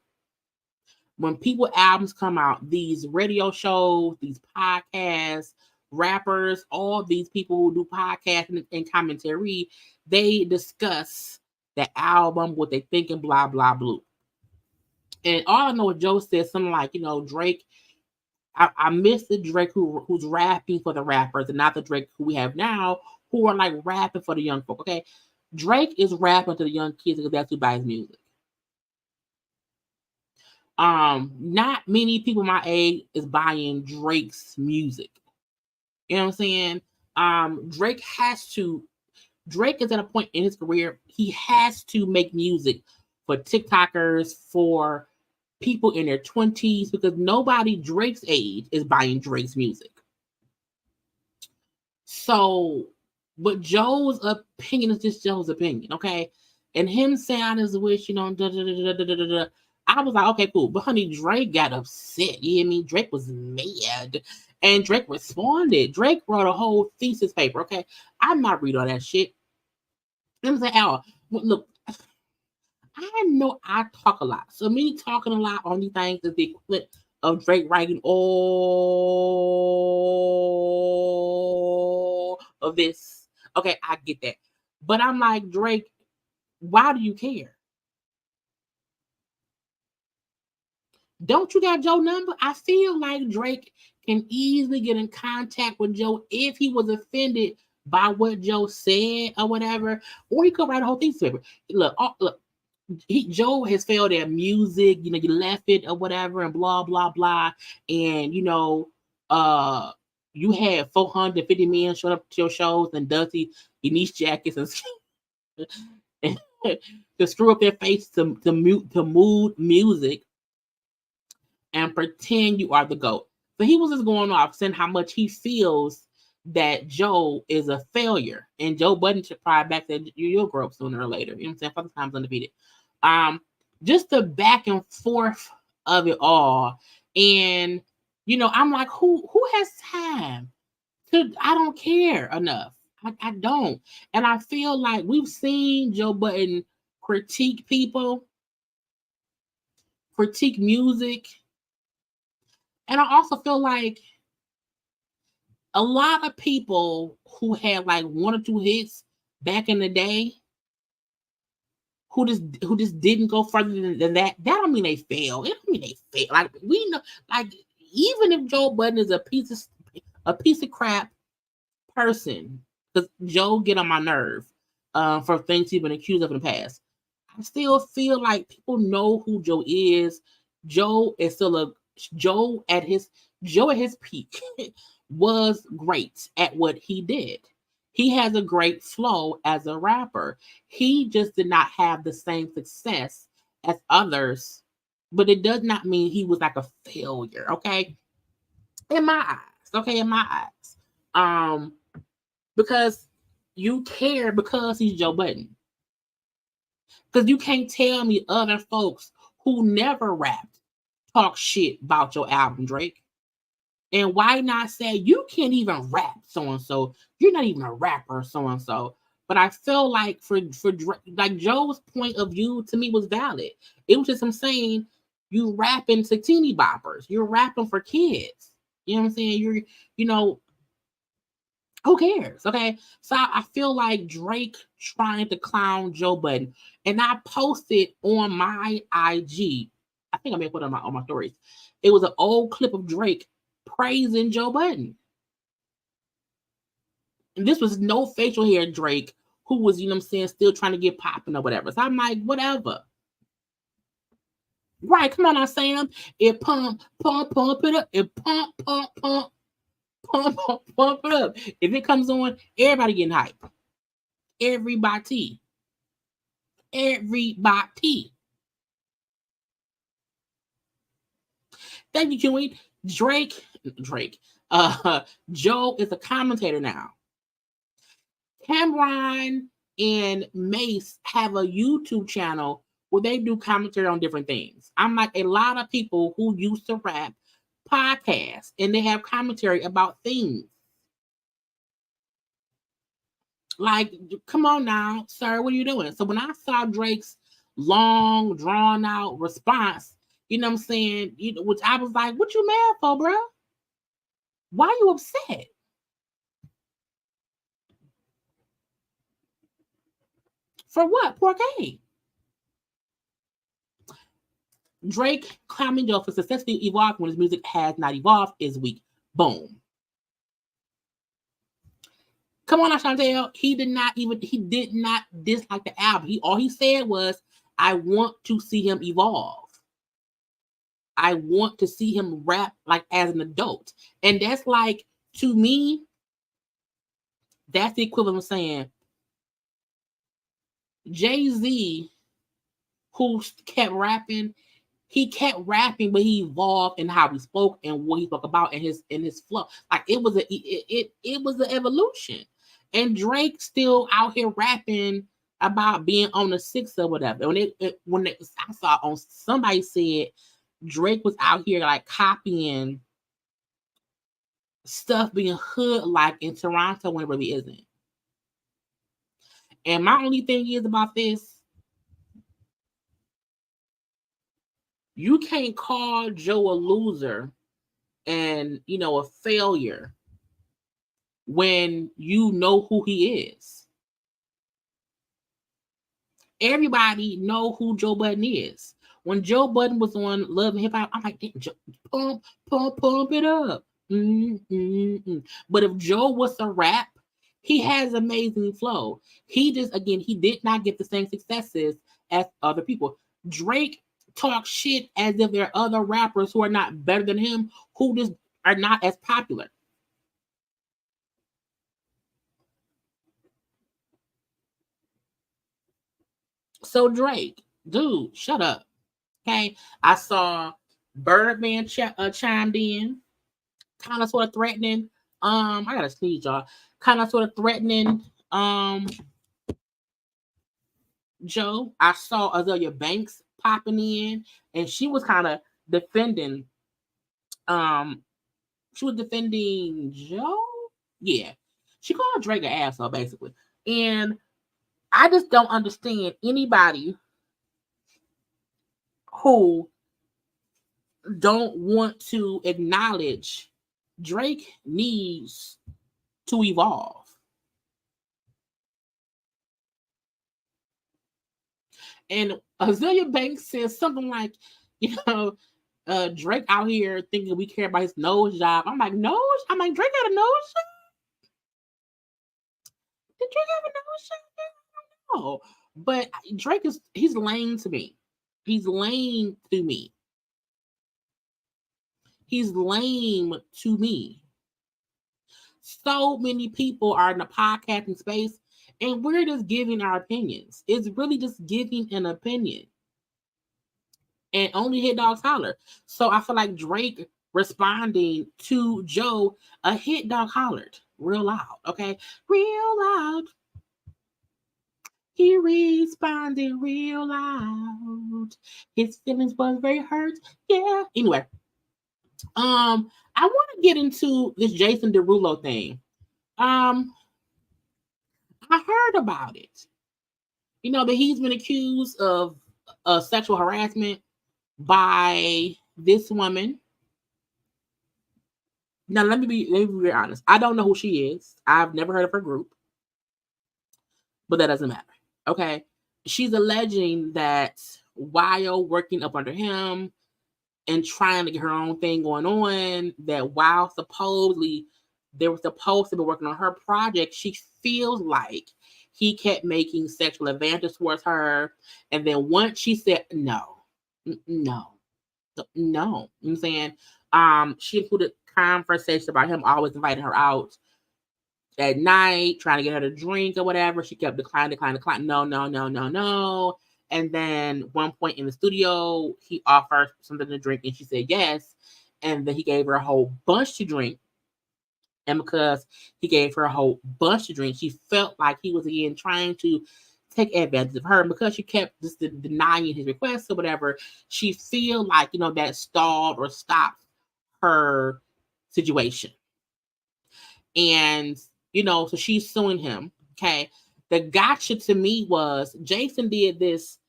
When people albums come out, these radio shows, these podcasts, rappers, all these people who do podcasts and commentary, they discuss the album, what they think, and blah blah blah. And all I know is Joe said something like, Drake. I miss the Drake who's rapping for the rappers, and not the Drake who we have now, who are like rapping for the young folk. Okay, Drake is rapping to the young kids because that's who buys music. Not many people my age is buying Drake's music. You know what I'm saying? Drake is at a point in his career, he has to make music for TikTokers, for people in their 20s, because nobody Drake's age is buying Drake's music. So, but Joe's opinion is just Joe's opinion, okay? And him saying his wish, I was like, okay, cool. But honey, Drake got upset. You hear me? Drake was mad. And Drake responded. Drake wrote a whole thesis paper, okay? I'm not reading all that shit. I'm saying, look, I know I talk a lot. So me talking a lot on these things is the equivalent of Drake writing all of this. Okay, I get that. But I'm like, Drake, why do you care? Don't you got Joe's number? I feel like Drake can easily get in contact with Joe if he was offended by what Joe said or whatever, or he could write a whole thesis paper. Look, Joe has failed at music, you left it or whatever, and blah blah blah, and you had 450 men showing up to your shows and dusty Denise jackets and to screw up their face to mood music and pretend you are the GOAT. So he was just going off saying how much he feels that Joe is a failure, and Joe Budden should probably back that you'll grow up sooner or later. You know what I'm saying? Father time's undefeated. Just the back and forth of it all, and I'm like, who has time to? I don't care enough. I don't, and I feel like we've seen Joe Budden critique people, critique music. And I also feel like a lot of people who had like one or two hits back in the day, who just didn't go further than that, that don't mean they failed. It don't mean they failed. Like we know, like even if Joe Budden is a piece of crap person, because Joe get on my nerve for things he's been accused of in the past, I still feel like people know who Joe is. Joe is still Joe at his peak was great at what he did. He has a great flow as a rapper. He just did not have the same success as others, but it does not mean he was like a failure, okay? In my eyes, okay, in my eyes. Because you care because he's Joe Budden. Because you can't tell me other folks who never rapped talk shit about your album, Drake. And why not say you can't even rap so-and-so? You're not even a rapper so-and-so. But I feel like for like Joe's point of view to me was valid. It was just him saying you rapping to teeny boppers. You're rapping for kids. You know what I'm saying? Who cares? Okay. So I feel like Drake trying to clown Joe Budden. And I posted on my IG. I think I may put it on my stories. It was an old clip of Drake praising Joe Budden. And this was no facial hair Drake, who was, still trying to get popping or whatever. So I'm like, whatever. Right, come on now, Sam. It pump it up. It pump it up. If it comes on, everybody getting hype. Everybody. Thank you, Queen. Drake. Joe is a commentator now. Cameron and Mace have a YouTube channel where they do commentary on different things. I'm like, a lot of people who used to rap podcasts and they have commentary about things. Like, come on now, sir, what are you doing? So when I saw Drake's long, drawn out response, you know what I'm saying? Which I was like, what you mad for, bro? Why you upset? For what? Poor game. Drake climbing jail for successfully evolved when his music has not evolved is weak. Boom. Come on, Chantel. He did not dislike the album. All he said was, I want to see him evolve. I want to see him rap like as an adult. And that's like, to me, that's the equivalent of saying Jay-Z, who kept rapping, he kept rapping, but he evolved in how he spoke and what he spoke about and his flow. Like it was an evolution. And Drake still out here rapping about being on the six or whatever. When I saw on somebody said Drake was out here like copying stuff being hood like in Toronto when it really isn't. And my only thing is about this, you can't call Joe a loser and, a failure when you know who he is. Everybody know who Joe Budden is. When Joe Budden was on Love and Hip Hop, I'm like, pump it up. But if Joe was to rap, he has amazing flow. He did not get the same successes as other people. Drake talks shit as if there are other rappers who are not better than him, who just are not as popular. So Drake, dude, shut up. Okay, I saw Birdman chimed in, kind of sort of threatening. I gotta sneeze, y'all. Kind of sort of threatening. Joe. I saw Azalea Banks popping in, and she was kind of defending. She was defending Joe. Yeah, she called Drake an asshole basically, and I just don't understand anybody who don't want to acknowledge Drake needs to evolve. And Azalea Banks says something like, Drake out here thinking we care about his nose job. I'm like, nose? I'm like, Drake got a nose job? Did Drake have a nose job? No. But Drake he's lame to me. He's lame to me. He's lame to me. So many people are in the podcasting space and we're just giving our opinions. It's really just giving an opinion. And only hit dogs holler. So I feel like Drake responding to Joe, a hit dog hollered real loud. Okay? Real loud. He responded real loud. His feelings was very hurt. Yeah. Anyway. I want to get into this Jason Derulo thing. I heard about it. That he's been accused of sexual harassment by this woman. Now, let me be very honest. I don't know who she is. I've never heard of her group. But that doesn't matter. Okay? She's alleging that while working up under him and trying to get her own thing going on, that while supposedly they were supposed to be working on her project, she feels like he kept making sexual advances towards her. And then once she said no. You know what I'm saying? She included conversation about him always inviting her out at night, trying to get her to drink or whatever. She kept declining. No. And then one point in the studio, he offered something to drink and she said yes. And then he gave her a whole bunch to drink. And because he gave her a whole bunch to drink, she felt like he was again trying to take advantage of her, and because she kept just denying his requests or whatever, she feel like, you know, that stalled or stopped her situation. And, you know, so she's suing him. Okay. The gotcha to me was Jason did this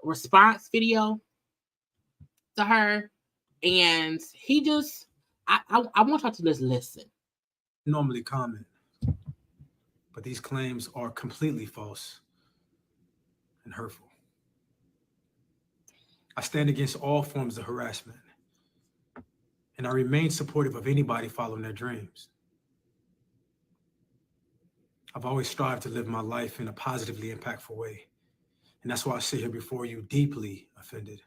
response video to her, and he just I want y'all to just listen. Normally comment, but these claims are completely false and hurtful. I stand against all forms of harassment, and I remain supportive of anybody following their dreams. I've always strived to live my life in a positively impactful way, and that's why I sit here before you deeply offended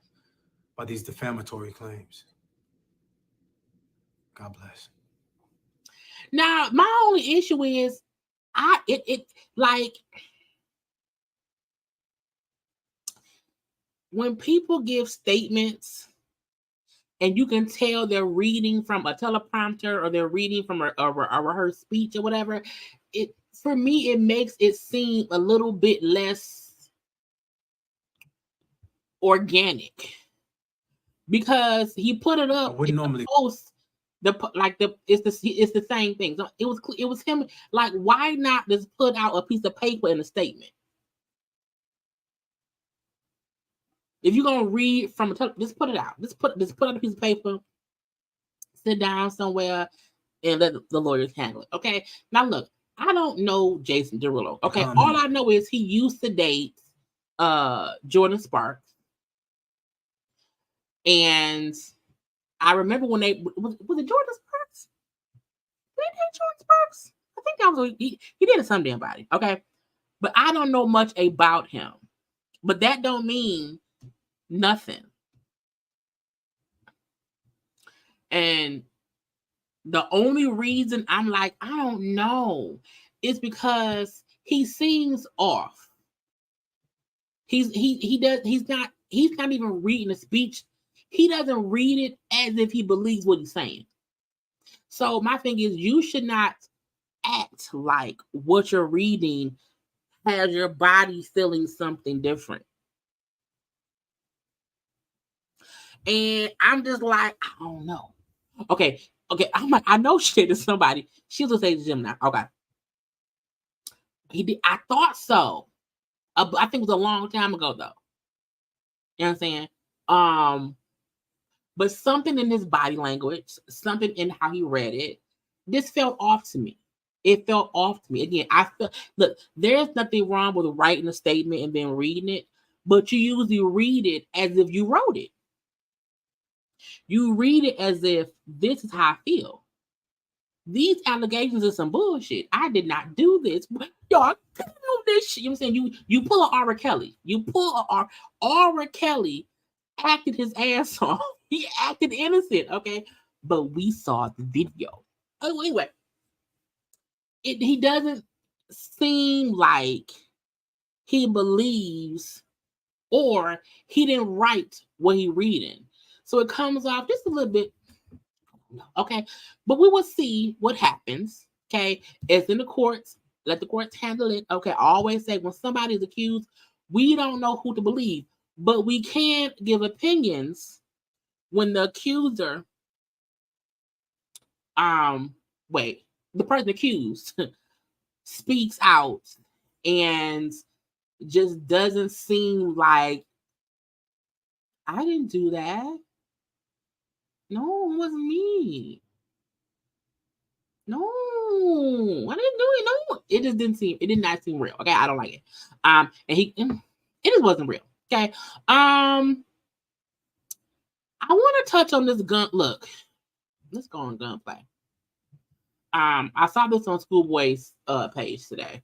by these defamatory claims. God bless. Now, my only issue is like when people give statements and you can tell they're reading from a teleprompter or they're reading from a rehearsed speech or whatever, for me, it makes it seem a little bit less organic, because he put it up in the post. It's the same thing. So it was him. Like, why not just put out a piece of paper in a statement? If you're gonna read from just put it out. Just put out a piece of paper. Sit down somewhere and let the lawyers handle it. Okay. Now look, I don't know Jason Derulo. Okay, all I know is he used to date Jordan Sparks, and I remember when was it Jordan Sparks? Did they date Jordan Sparks? I think that was he did some damn body. Okay, but I don't know much about him. But that don't mean nothing. And the only reason I'm like, I don't know, is because he seems off. He's not even reading a speech. He doesn't read it as if he believes what he's saying. So my thing is, you should not act like what you're reading has your body feeling something different. And I'm just like, I don't know. Okay. I'm like, I know she dated somebody. She was gonna say Jim now. Okay. He did. I thought so. I think it was a long time ago though. You know what I'm saying? But something in his body language, something in how he read it, this felt off to me. It felt off to me. Again, look, there's nothing wrong with writing a statement and then reading it, but you usually read it as if you wrote it. You read it as if this is how I feel. These allegations are some bullshit. I did not do this. Y'all do this shit. You know what I'm saying? You pull a R. Kelly. You pull a R. Kelly acted his ass off. He acted innocent, okay? But we saw the video. Oh, anyway, he doesn't seem like he believes, or he didn't write what he reading. So it comes off just a little bit, okay? But we will see what happens, okay? It's in the courts. Let the courts handle it, okay? I always say when somebody is accused, we don't know who to believe, but we can give opinions when the accuser, the person accused speaks out and just doesn't seem like, I didn't do that. No, it wasn't me. No, I didn't do it. No, it just did not seem real. Okay, I don't like it. And it just wasn't real. Okay. I want to touch on this gun. Look, let's go on gunplay. I saw this on Schoolboy's page today.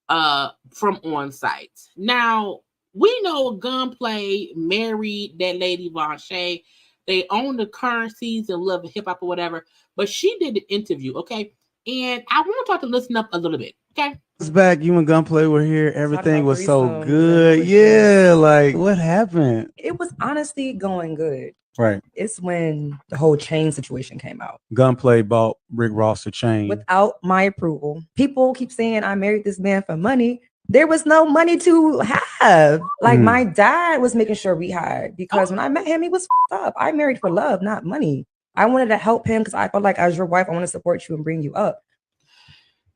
From On Site. Now, we know Gunplay married that lady Vache. They own the currencies and love hip hop or whatever. But she did the interview, okay? And I want y'all to listen up a little bit, okay? It's back. You and Gunplay were here. Everything was so good. Yeah, like what happened? It was honestly going good. Right. It's when the whole chain situation came out. Gunplay bought Rick Ross a chain without my approval. People keep saying I married this man for money. there was no money to have. Like my dad was making sure we had, because when I met him, he was up. I married for love, not money. I wanted to help him because I felt like as your wife, I want to support you and bring you up.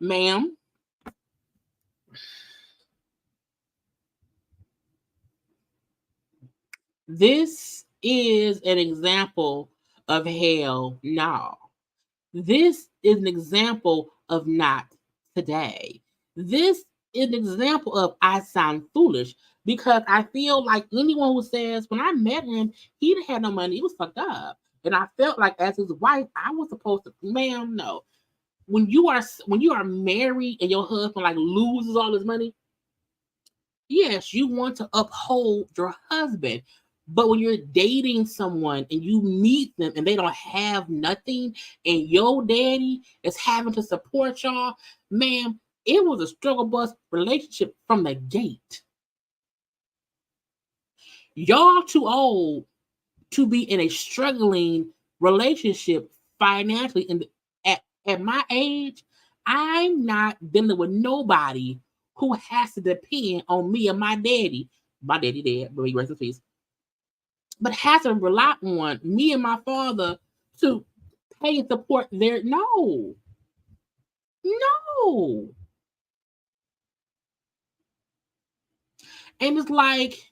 Ma'am, this is an example of hell no. This is an example of not today. This is an example of I sound foolish, because I feel like anyone who says when I met him, he didn't have no money, he was fucked up. And I felt like as his wife, I was supposed to, ma'am, no. When you are married and your husband like loses all his money, yes, you want to uphold your husband. But when you're dating someone and you meet them and they don't have nothing and your daddy is having to support y'all, ma'am, it was a struggle bus relationship from the gate. Y'all too old to be in a struggling relationship financially. And at my age, I'm not dealing with nobody who has to depend on me and my daddy. My daddy dead, but he rest in peace. But has to rely on me and my father to pay and support their no. And it's like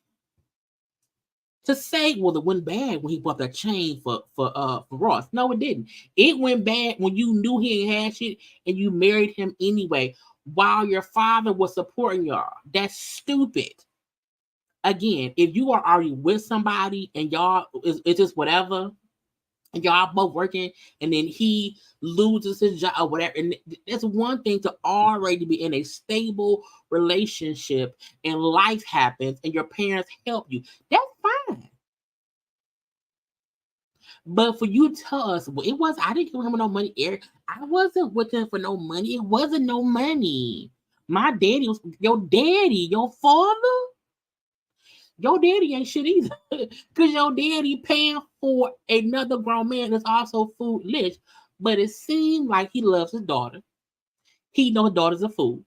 to say, well, it went bad when he bought that chain for Ross. No, it didn't. It went bad when you knew he ain't had shit and you married him anyway while your father was supporting y'all. That's stupid. Again, if you are already with somebody and y'all it's just whatever, and y'all both working, and then he loses his job or whatever, and that's one thing to already be in a stable relationship and life happens and your parents help you. That's fine. But for you to tell us, well, I didn't give him no money, Eric. I wasn't with him for no money. It wasn't no money. My daddy was your daddy, your father. Your daddy ain't shit either, because your daddy paying for another grown man that's also foolish. But it seemed like he loves his daughter. He knows daughter's a fool.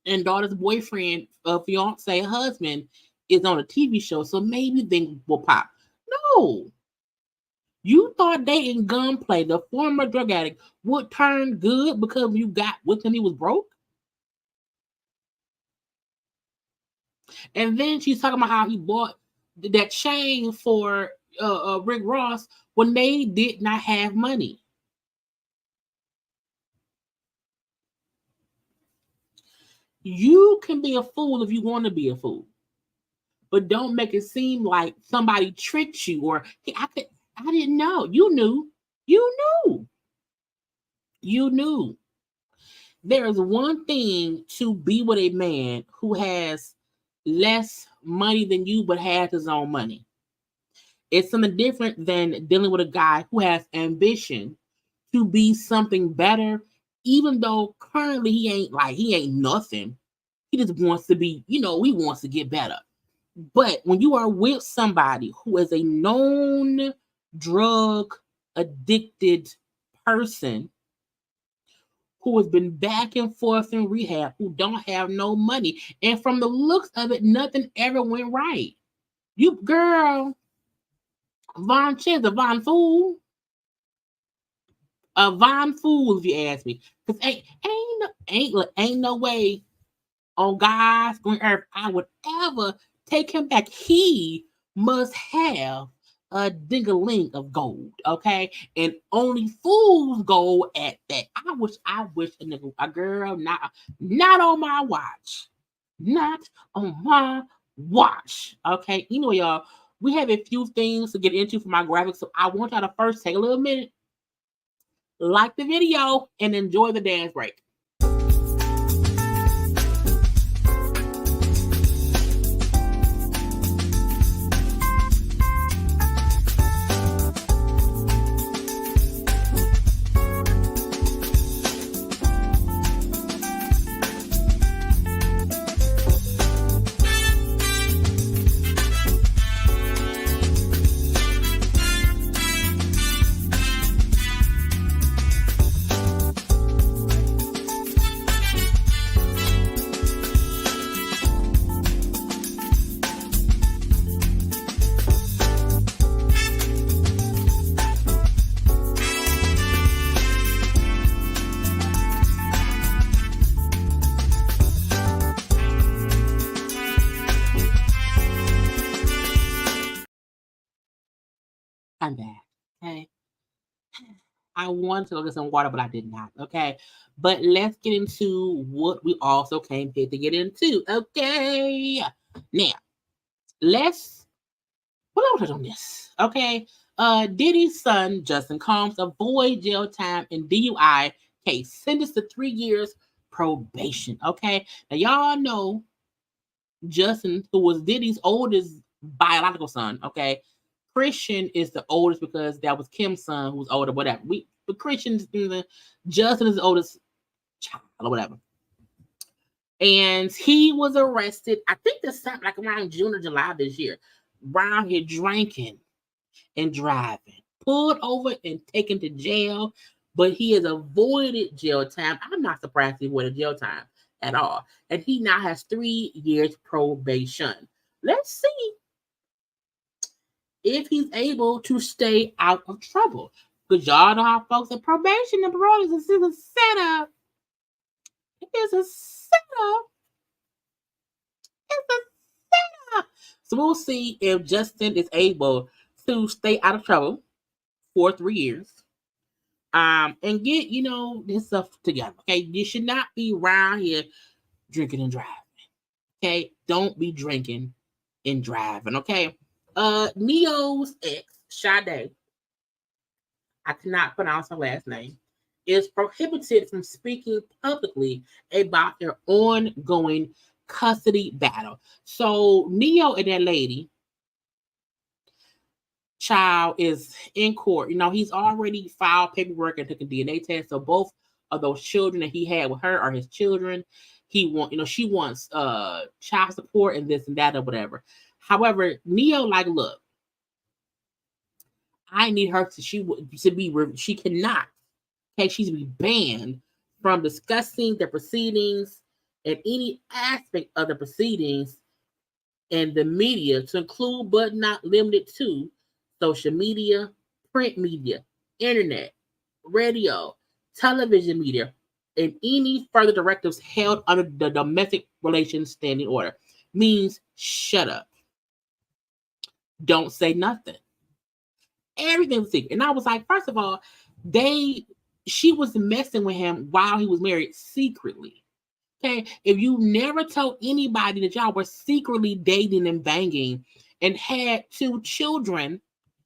And daughter's boyfriend, fiance, husband is on a TV show, so maybe things will pop. No. You thought dating Gunplay, the former drug addict, would turn good because you got with him, he was broke? And then she's talking about how he bought that chain for Rick Ross when they did not have money. You can be a fool if you want to be a fool, but don't make it seem like somebody tricked you or I didn't know. You knew. There is one thing to be with a man who has less money than you but has his own money. It's something different than dealing with a guy who has ambition to be something better, even though currently he ain't nothing. He just wants to be, he wants to get better. But when you are with somebody who is a known drug addicted person who has been back and forth in rehab, who don't have no money. And from the looks of it, nothing ever went right. You, girl, Von Chance, a Von Fool. A Von Fool, if you ask me. Because ain't no way on God's green earth I would ever take him back. He must have a ding-a-ling of gold, okay? And only fools go at that. I wish a nigga, a girl, not on my watch. Not on my watch, okay? Y'all, we have a few things to get into for my graphics, so I want y'all to first take a little minute, like the video, and enjoy the dance break. I'm back. Okay. I wanted to go get some water, but I did not. Okay. But let's get into what we also came here to get into. Okay. Now, let's touch on this. Okay. Diddy's son, Justin Combs, avoid jail time in DUI case, sentenced to 3 years probation. Okay. Now y'all know Justin, who was Diddy's oldest biological son. Okay. Christian is the oldest because that was Kim's son who's older, whatever. But Justin is the oldest child or whatever. And he was arrested, I think this time, like around June or July this year, around here drinking and driving, pulled over and taken to jail, but he has avoided jail time. I'm not surprised he avoided jail time at all. And he now has 3 years probation. Let's see if he's able to stay out of trouble. Because y'all know how folks at probation and parole is a setup. It's a setup. It's a setup. So we'll see if Justin is able to stay out of trouble for 3 years. And get, this stuff together. Okay. You should not be around here drinking and driving. Okay. Don't be drinking and driving. Okay. Neo's ex, Sade, I cannot pronounce her last name, is prohibited from speaking publicly about their ongoing custody battle. So Neo and that lady, child, is in court. He's already filed paperwork and took a DNA test. So both of those children that he had with her are his children. She wants child support and this and that or whatever. However, Neo look, I need her she cannot. Okay, she's to be banned from discussing the proceedings and any aspect of the proceedings and the media, to include but not limited to social media, print media, internet, radio, television media, and any further directives held under the domestic relations standing order. Means shut up. Don't say nothing. Everything was secret. And I was like, first of all, she was messing with him while he was married secretly. Okay. If you never told anybody that y'all were secretly dating and banging and had 2 children,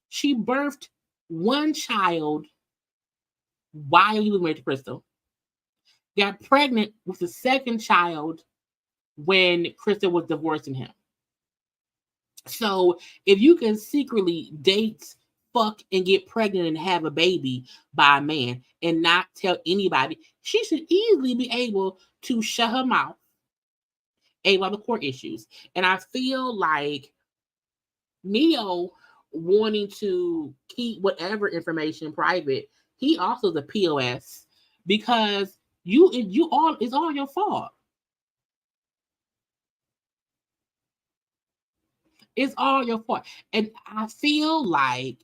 she birthed 1 child while he was married to Crystal, got pregnant with the 2nd child when Crystal was divorcing him. So if you can secretly date, fuck, and get pregnant and have a baby by a man and not tell anybody, she should easily be able to shut her mouth about the court issues. And I feel like Neo wanting to keep whatever information private, he also is a POS, because it's all your fault. It's all your fault. And I feel like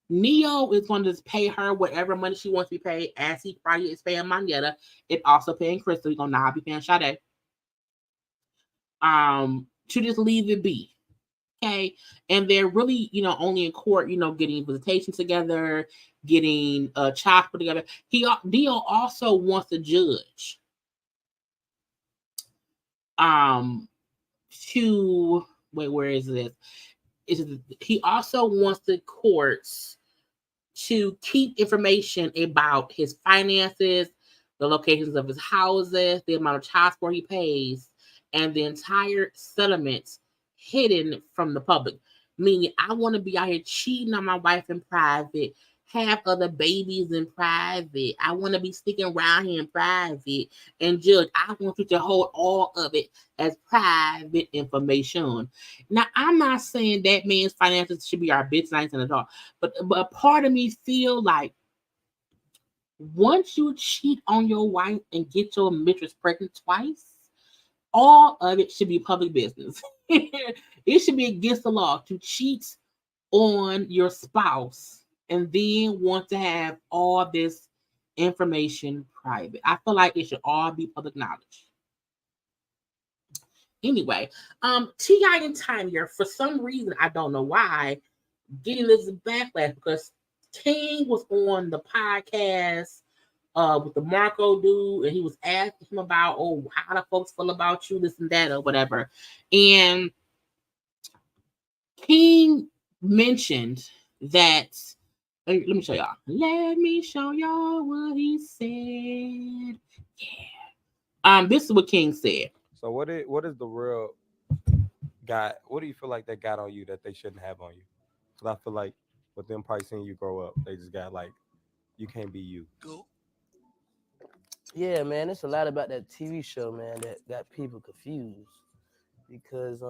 Neo is going to just pay her whatever money she wants to be paid, as he probably is paying Manetta, and also paying Crystal. He's going to now be paying Sade. To just leave it be. Okay. And they're really, only in court, getting visitation together, getting child support together. Neo also wants to judge. Where is this? He also wants the courts to keep information about his finances, the locations of his houses, the amount of child support he pays, and the entire settlements hidden from the public. Meaning, I want to be out here cheating on my wife in private, have other babies in private. I want to be sticking around here in private and judge. I want you to hold all of it as private information. Now, I'm not saying that man's finances should be our business at all, but a part of me feel like once you cheat on your wife and get your mistress pregnant twice, all of it should be public business. It should be against the law to cheat on your spouse and then want to have all this information private. I feel like it should all be public knowledge. Anyway, T.I. and Tanya, for some reason, I don't know why, getting this backlash because King was on the podcast with the Marco dude, and he was asking him about, how the folks feel about you, this and that, or whatever. And King mentioned that. Let me show y'all. Let me show y'all what he said. Yeah. This is what King said. So what is the real got? What do you feel like that got on you that they shouldn't have on you? Because I feel like with them probably seeing you grow up, they just got like, you can't be you. Yeah, man, it's a lot about that TV show, man, that got people confused. Because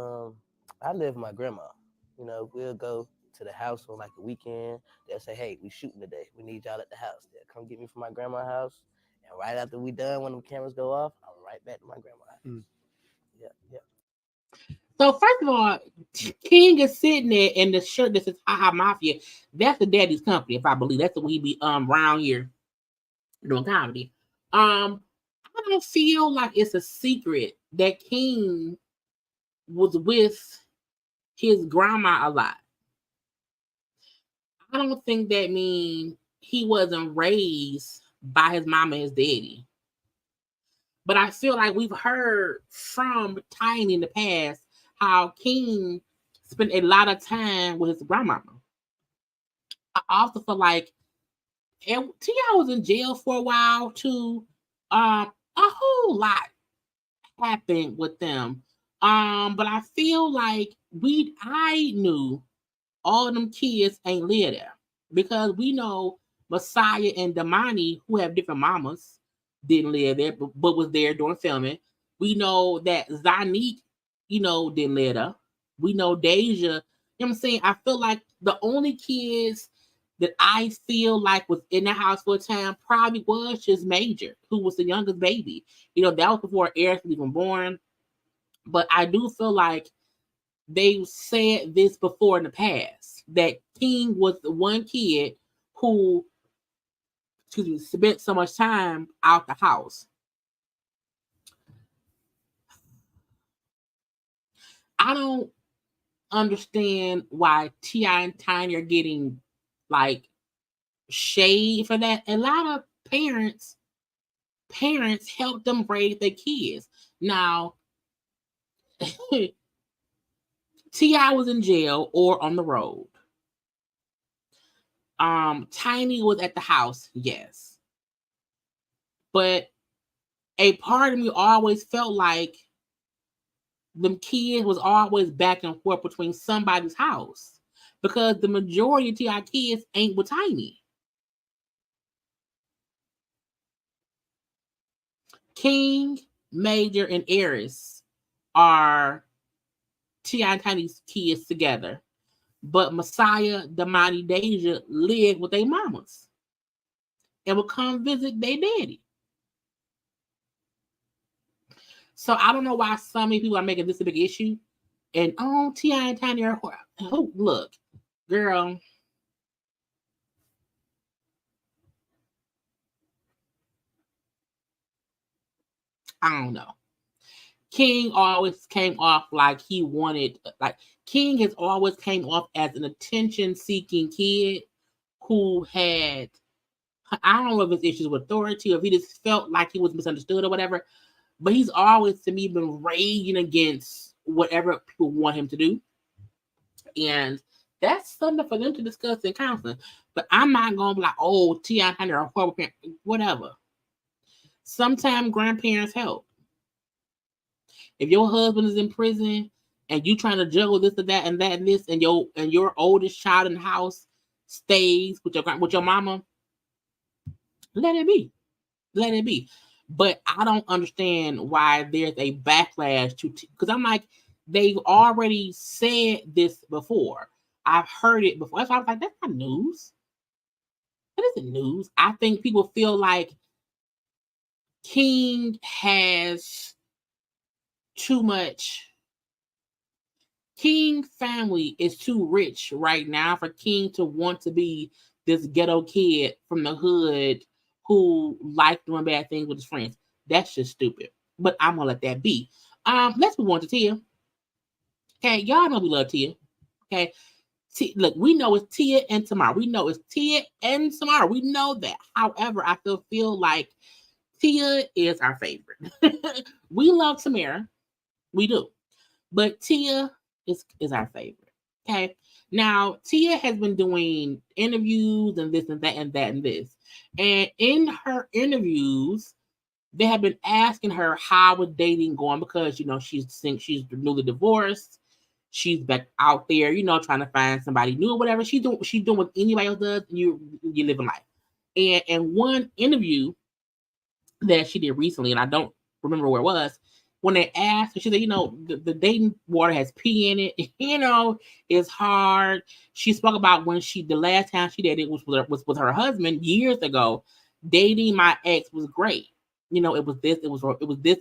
I live with my grandma. You know, we'll go to the house on like a weekend. They'll say, hey, we shooting today. We need y'all at the house. They'll come get me from my grandma's house. And right after we done, when the cameras go off, I'm right back to my grandma's house. Yeah. So first of all, King is sitting there in the shirt that says "Haha Mafia." That's the Daddy's Company, if I believe. That's the way he be around here doing comedy. I don't feel like it's a secret that King was with his grandma a lot. I don't think that means he wasn't raised by his mama and his daddy. But I feel like we've heard from Tiny in the past how King spent a lot of time with his grandmama. I also feel like T.I. was in jail for a while too. A whole lot happened with them. But I feel like I knew all of them kids ain't live there because we know Messiah and Damani, who have different mamas, didn't live there, but was there during filming. We know that Zanique, didn't live there. We know Deja, you know what I'm saying? I feel like the only kids that I feel like was in the house for a time probably was just Major, who was the youngest baby. That was before Eric was even born. But I do feel like they said this before in the past, that King was the one kid who spent so much time out the house. I don't understand why T.I. and Tiny are getting like shade for that. A lot of parents help them raise their kids. Now, T.I. was in jail or on the road. Tiny was at the house, yes. But a part of me always felt like them kids was always back and forth between somebody's house because the majority of T.I. kids ain't with Tiny. King, Major, and Eris are T.I. and Tiny's kids together. But Messiah, Damani, Deja live with their mamas and will come visit their daddy. So I don't know why so many people are making this a big issue. And T.I. and Tiny are look, girl. I don't know. King always came off like he wanted, like King has always came off as an attention-seeking kid who had, I don't know if it's issues with authority or if he just felt like he was misunderstood or whatever, but he's always, to me, been raging against whatever people want him to do. And that's something for them to discuss in counseling. But I'm not going to be like, T.I. and Tiny are horrible parents, whatever. Sometimes grandparents help. If your husband is in prison and you trying to juggle this and that and that and this, and your oldest child in the house stays with your mama, let it be. Let it be. But I don't understand why there's a backlash because I'm like, they've already said this before. I've heard it before. So I was like, that's not news. That isn't news. I think people feel like King has too much. King family is too rich right now for King to want to be this ghetto kid from the hood who liked doing bad things with his friends. That's just stupid. But I'm gonna let that be. Let's move on to Tia. Okay, y'all know we love Tia. Okay, Look, we know it's Tia and Tamara. We know it's Tia and Tamara. We know that. However, I still feel like Tia is our favorite. We love Tamara. We do. But Tia is our favorite. Okay. Now, Tia has been doing interviews and this and that and that and this. And in her interviews, they have been asking her how was dating going because, you know, she's newly divorced. She's back out there, you know, trying to find somebody new or whatever. She's doing what anybody else does. You live in life. And one interview that she did recently, and I don't remember where it was, when they asked her, she said, you know, the dating water has pee in it. You know, it's hard. She spoke about when the last time she dated was with her husband years ago. Dating my ex was great. You know, it was this,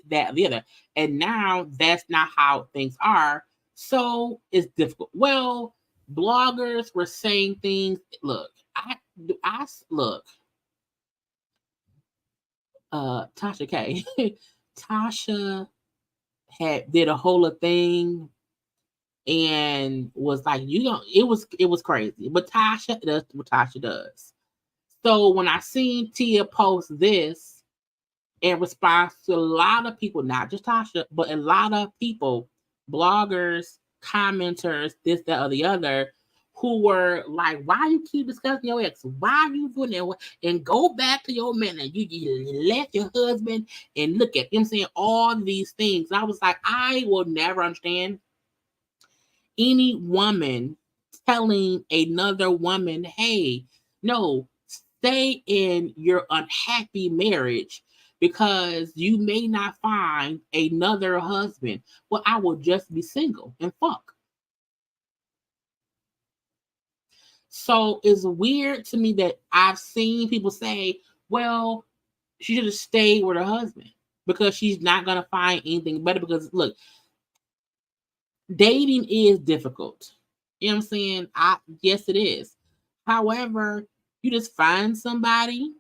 that, the other. And now that's not how things are. So it's difficult. Well, bloggers were saying things. Look, I look. Tasha K. Tasha did a whole thing and was like, it was crazy. But Tasha does what Tasha does. So when I seen Tia post this in response to a lot of people, not just Tasha, but a lot of people, bloggers, commenters, this, that, or the other, who were like, why you keep discussing your ex? Why are you doing that? And go back to your man and you left your husband and look at him saying all these things. And I was like, I will never understand any woman telling another woman, hey, no, stay in your unhappy marriage because you may not find another husband. Well, I will just be single and fuck. So it's weird to me that I've seen people say, well, she should have stayed with her husband because she's not going to find anything better. Because look, dating is difficult. You know what I'm saying? Yes, it is. However, you just find somebody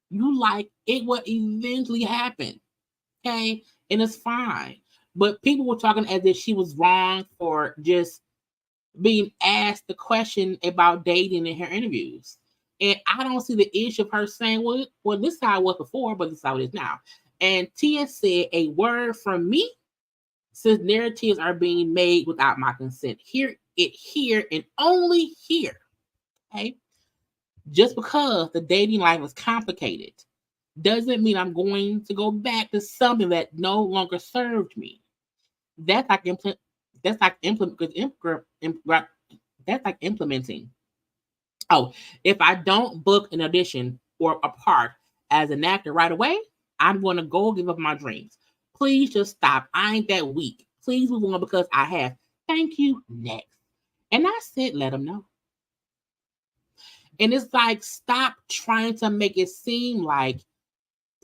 you like, it will eventually happen. Okay? And it's fine. But people were talking as if she was wrong for just being asked the question about dating in her interviews. And I don't see the issue of her saying, well, this is how it was before, but this is how it is now. And Tia said, a word from me, since narratives are being made without my consent. Hear it here and only here. Okay? Just because the dating life is complicated doesn't mean I'm going to go back to something that no longer served me. That's like implementing. Oh, if I don't book an audition or a part as an actor right away, I'm going to go give up my dreams. Please just stop. I ain't that weak. Please move on because I have. Thank you. Next. And I said, let them know. And it's like, stop trying to make it seem like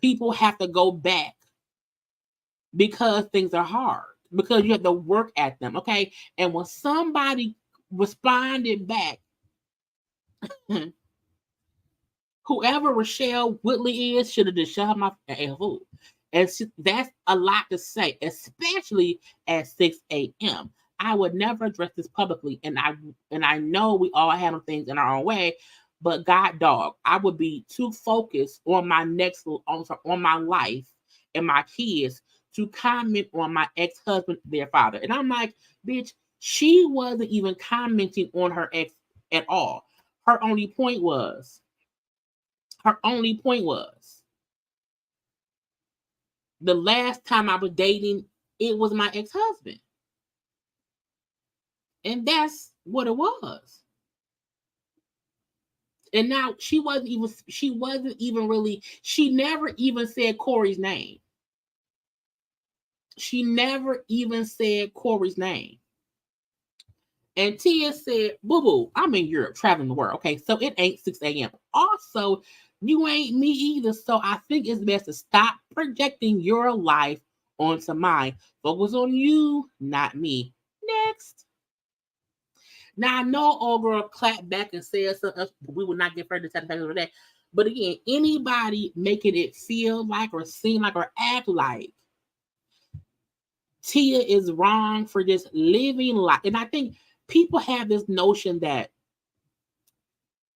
people have to go back because things are hard, because you have to work at them, okay? And when somebody responded back, whoever Rochelle Whitley is should have just shut her mouth and ate her food. And that's a lot to say, especially at 6 a.m. I would never address this publicly, and I know we all handle things in our own way, but God dog, I would be too focused on my on my life and my kids to comment on my ex-husband, their father. And I'm like, bitch, she wasn't even commenting on her ex at all. Her only point was, the last time I was dating, it was my ex-husband. And that's what it was. And now she never even said Corey's name. She never even said Corey's name. And Tia said, boo-boo, I'm in Europe, traveling the world. Okay, so it ain't 6 a.m. Also, you ain't me either. So I think it's best to stop projecting your life onto mine. Focus on you, not me. Next. Now, I know old girl clapped back and said something else, but we will not get further to that. But again, anybody making it feel like or seem like or act like Tia is wrong for just living life. And I think people have this notion that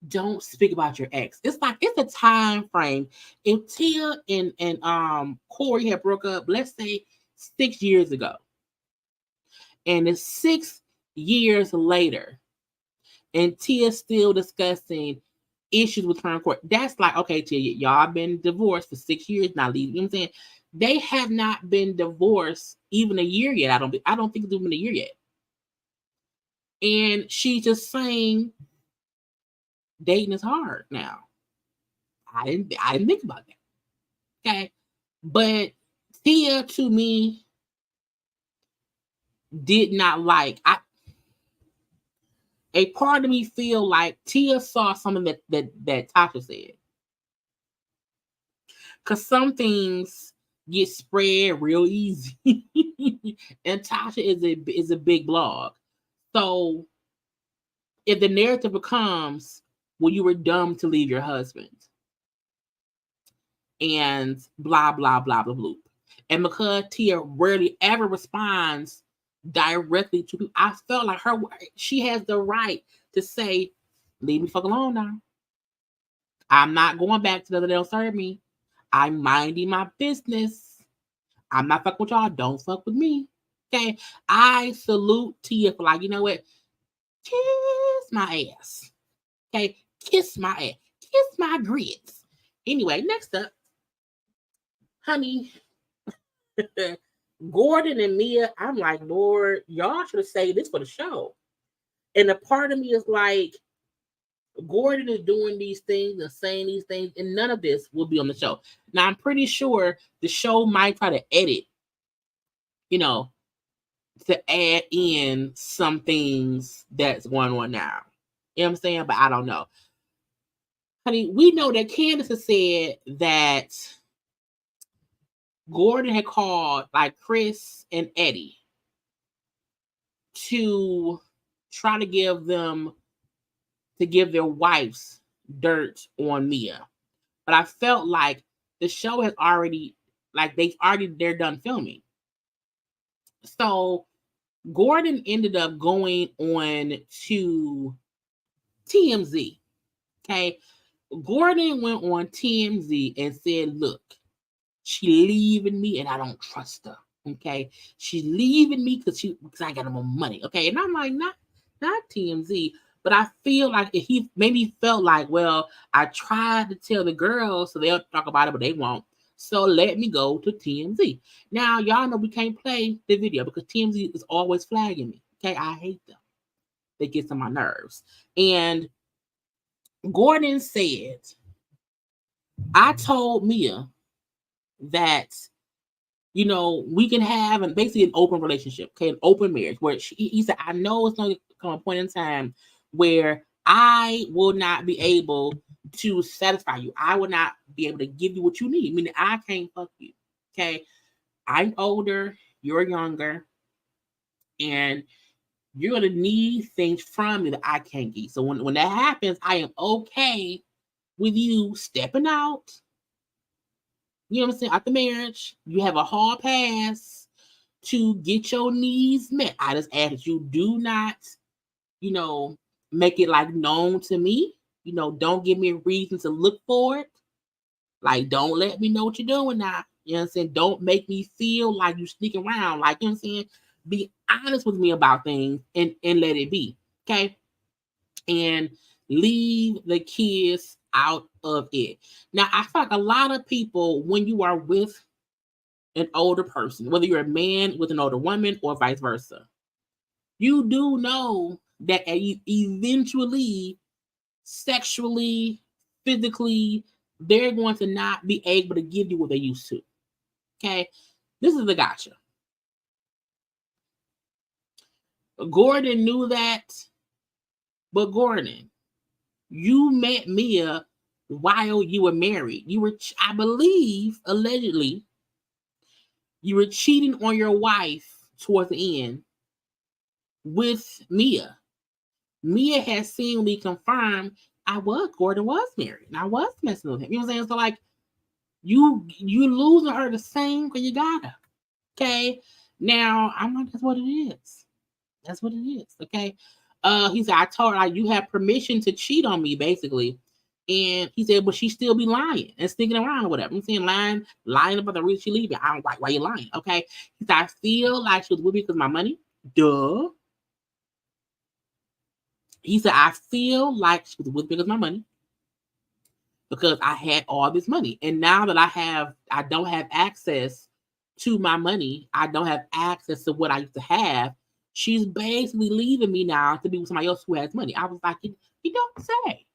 don't speak about your ex. It's like it's a time frame. If Tia and Corey had broke up, let's say 6 years ago, and it's 6 years later, and Tia's still discussing issues with her and Corey, that's like, okay, Tia, y'all been divorced for 6 years now. You know what I'm saying? They have not been divorced even a year yet. I don't think it's even a year yet. And she's just saying dating is hard now. I didn't think about that. Okay. But Tia, to me, did not like. A part of me feel like Tia saw something that Tasha said. Because some things get spread real easy. And Tasha is a big blog. So if the narrative becomes, well, you were dumb to leave your husband, and blah, blah, blah, blah, blah. And because Tia rarely ever responds directly to people, I felt like she has the right to say, leave me fuck alone now. I'm not going back to the, they'll serve me. I'm minding my business. I'm not fucking with y'all. Don't fuck with me. Okay. I salute Tia for like, you know what? Kiss my ass. Okay. Kiss my ass. Kiss my grits. Anyway, next up, honey, Gordon and Mia, I'm like, Lord, y'all should have saved this for the show. And a part of me is like, Gordon is doing these things and saying these things, and none of this will be on the show. Now, I'm pretty sure the show might try to edit, you know, to add in some things that's going on now. You know what I'm saying? But I don't know. Honey, we know that Candace has said that Gordon had called like Chris and Eddie to try to give their wives dirt on Mia. But I felt like the show has already, like they're done filming. So Gordon ended up going on to TMZ. Okay. Gordon went on TMZ and said, look, she leaving me and I don't trust her. Okay. She's leaving me because I got more money. Okay. And I'm like, not TMZ. But I feel like he maybe felt like, well, I tried to tell the girls so they'll talk about it, but they won't. So let me go to TMZ. Now, y'all know we can't play the video because TMZ is always flagging me. Okay, I hate them. They get on my nerves. And Gordon said, I told Mia that, you know, we can have basically an open relationship, okay, an open marriage, where he said, I know it's going to come a point in time where I will not be able to satisfy you. I will not be able to give you what you need, meaning I can't fuck you. Okay. I'm older, you're younger, and you're going to need things from me that I can't get. So when that happens, I am okay with you stepping out. You know what I'm saying? Out the marriage, you have a hall pass to get your needs met. I just ask that you do not, you know, make it like known to me. You know, don't give me a reason to look for it. Like, don't let me know what you're doing now. You know what I'm saying? Don't make me feel like you sneak around. Like, you know what I'm saying? Be honest with me about things and let it be. Okay? And leave the kids out of it. Now, I feel like a lot of people, when you are with an older person, whether you're a man with an older woman or vice versa, you do know that eventually, sexually, physically, they're going to not be able to give you what they used to. Okay? This is the gotcha. Gordon knew that, but Gordon, you met Mia while you were married. You were, I believe, allegedly, you were cheating on your wife towards the end with Mia. Mia has seemingly confirmed Gordon was married. And I was messing with him. You know what I'm saying? So like you losing her the same because you got her. Okay. Now I'm like, that's what it is. That's what it is. Okay. He said, I told her you have permission to cheat on me, basically. And he said, but she still be lying and sneaking around or whatever. I'm saying lying about the reason she leaving. I don't like why you lying. Okay. He said, I feel like she was with me because of my money. Duh. He said, I feel like she was with me because of my money. Because I had all this money. And now that I don't have access to my money. I don't have access to what I used to have. She's basically leaving me now to be with somebody else who has money. I was like, you don't say.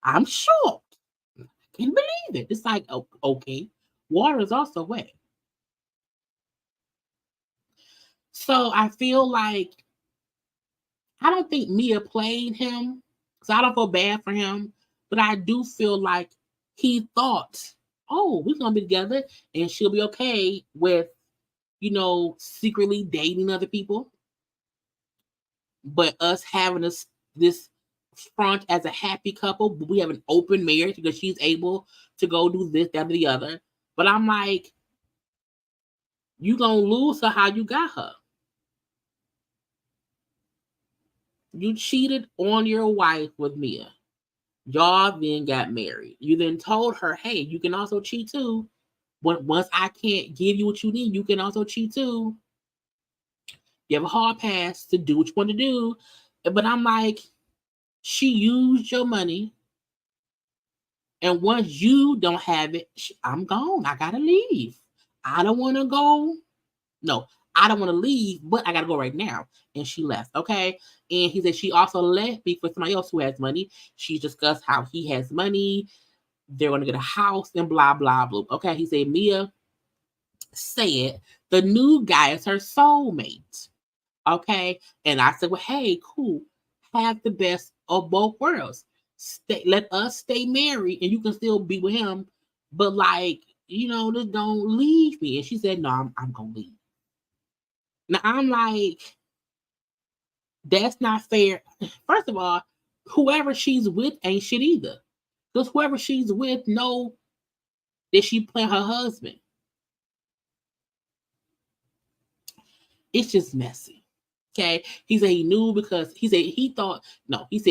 I'm shocked. I can't believe it. It's like, oh, okay. Water is also wet. So I feel like I don't think Mia played him. So I don't feel bad for him. But I do feel like he thought, oh, we're going to be together and she'll be okay with, secretly dating other people. But us having this front as a happy couple, we have an open marriage because she's able to go do this, that, or the other. But I'm like, you going to lose her how you got her. You cheated on your wife with Mia. Y'all then got married. You then told her, hey, you can also cheat too. But once I can't give you what you need, you can also cheat too. You have a hard pass to do what you want to do. But I'm like, she used your money. And once you don't have it, I'm gone. I got to leave. I don't want to go. No, I don't want to leave, but I got to go right now. And she left, okay? And he said she also left me for somebody else who has money. She discussed how he has money. They're going to get a house and blah, blah, blah. Okay, he said Mia said the new guy is her soulmate. Okay? And I said, well, hey, cool. Have the best of both worlds. Let us stay married and you can still be with him. But just don't leave me. And she said, no, I'm going to leave. Now, I'm like, that's not fair. First of all, whoever she's with ain't shit either. Because whoever she's with know that she playing her husband. It's just messy. Okay. He said he knew because he said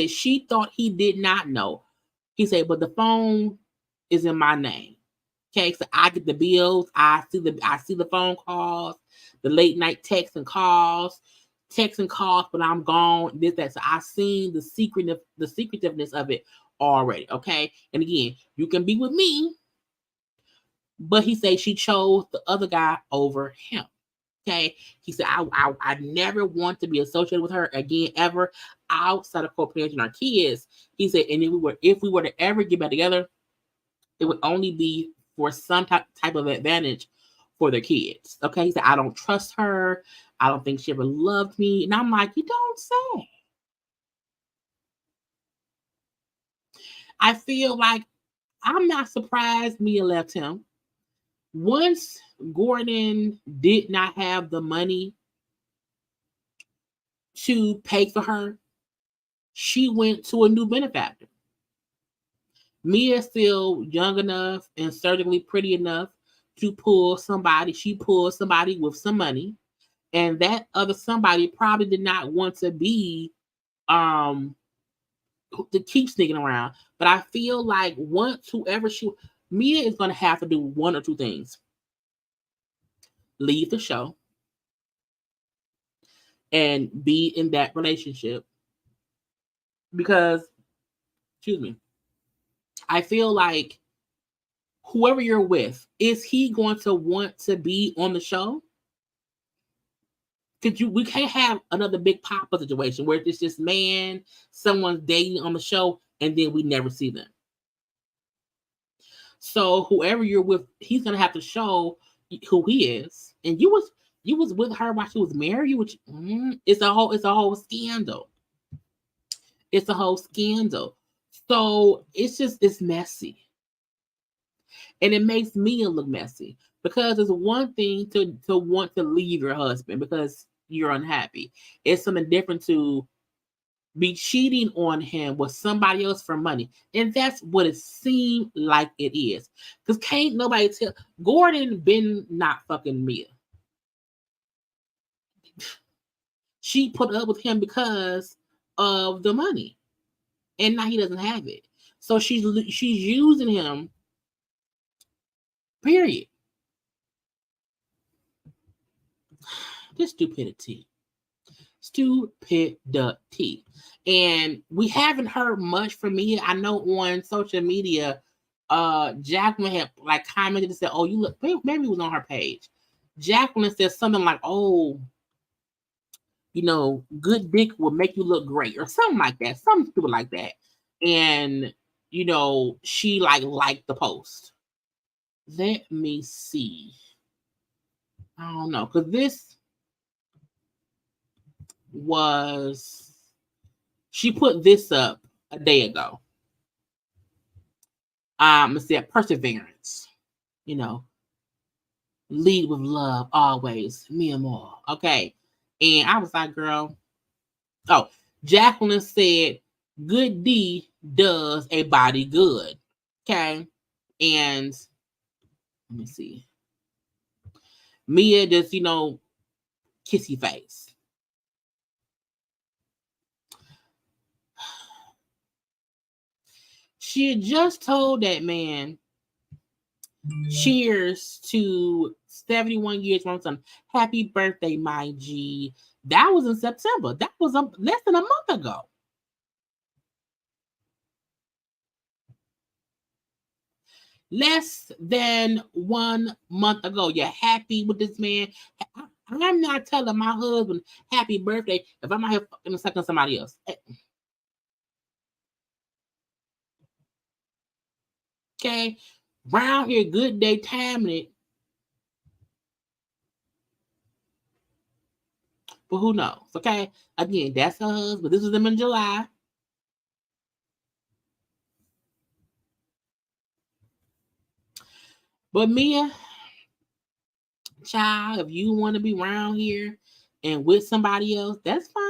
she thought he did not know. He said, but the phone is in my name. Okay, so I get the bills. I see the phone calls, the late night texts and calls, but I'm gone. This, that. So I seen the secretiveness of it already. Okay. And again, you can be with me, but he said she chose the other guy over him. Okay. He said, I never want to be associated with her again, ever, outside of co-parenting our kids. He said, and if we were to ever get back together, it would only be for some type of advantage for their kids. Okay. He said, I don't trust her. I don't think she ever loved me. And I'm like, you don't say. I feel like I'm not surprised Mia left him. Once Gordon did not have the money to pay for her, she went to a new benefactor. Mia is still young enough and surgically pretty enough to pull somebody. She pulled somebody with some money. And that other somebody probably did not want to be to keep sneaking around. But I feel like once Mia is going to have to do one or two things. Leave the show and be in that relationship. Because, excuse me, I feel like whoever you're with, is he going to want to be on the show? We can't have another Big Papa situation where it's just someone's dating on the show and then we never see them. So whoever you're with, he's gonna have to show who he is. And you was with her while she was married, which it's a whole scandal. It's a whole scandal. So it's messy. And it makes Mia look messy. Because it's one thing to want to leave your husband because you're unhappy. It's something different to be cheating on him with somebody else for money. And that's what it seemed like it is. Because can't nobody tell. Gordon been not fucking Mia. she put up with him because of the money, and now he doesn't have it. So she's using him. Period. This stupidity. And we haven't heard much from Mia. I know on social media, Jacqueline had like commented and said, "Oh, you look." Maybe it was on her page. Jacqueline said something like, "Oh, you know, good dick will make you look great," or something like that, something stupid like that. And you know, she liked the post. Let me see. I don't know, because this was, she put this up a day ago. It said perseverance, you know, lead with love always, me and more. Okay. And I was like, girl, oh, Jacqueline said, good D does a body good. Okay. And let me see. Mia just, you know, kissy face. She had just told that man, cheers to 71 years from son. Happy birthday, my G. That was in September. That was less than a month ago. Less than 1 month ago. You're happy with this man. I'm not telling my husband happy birthday if I'm out here fucking sucking somebody else. Okay? Round here, good day timing it. But who knows? Okay? Again, that's her husband. This was them in July. But Mia, child, if you want to be around here and with somebody else, that's fine.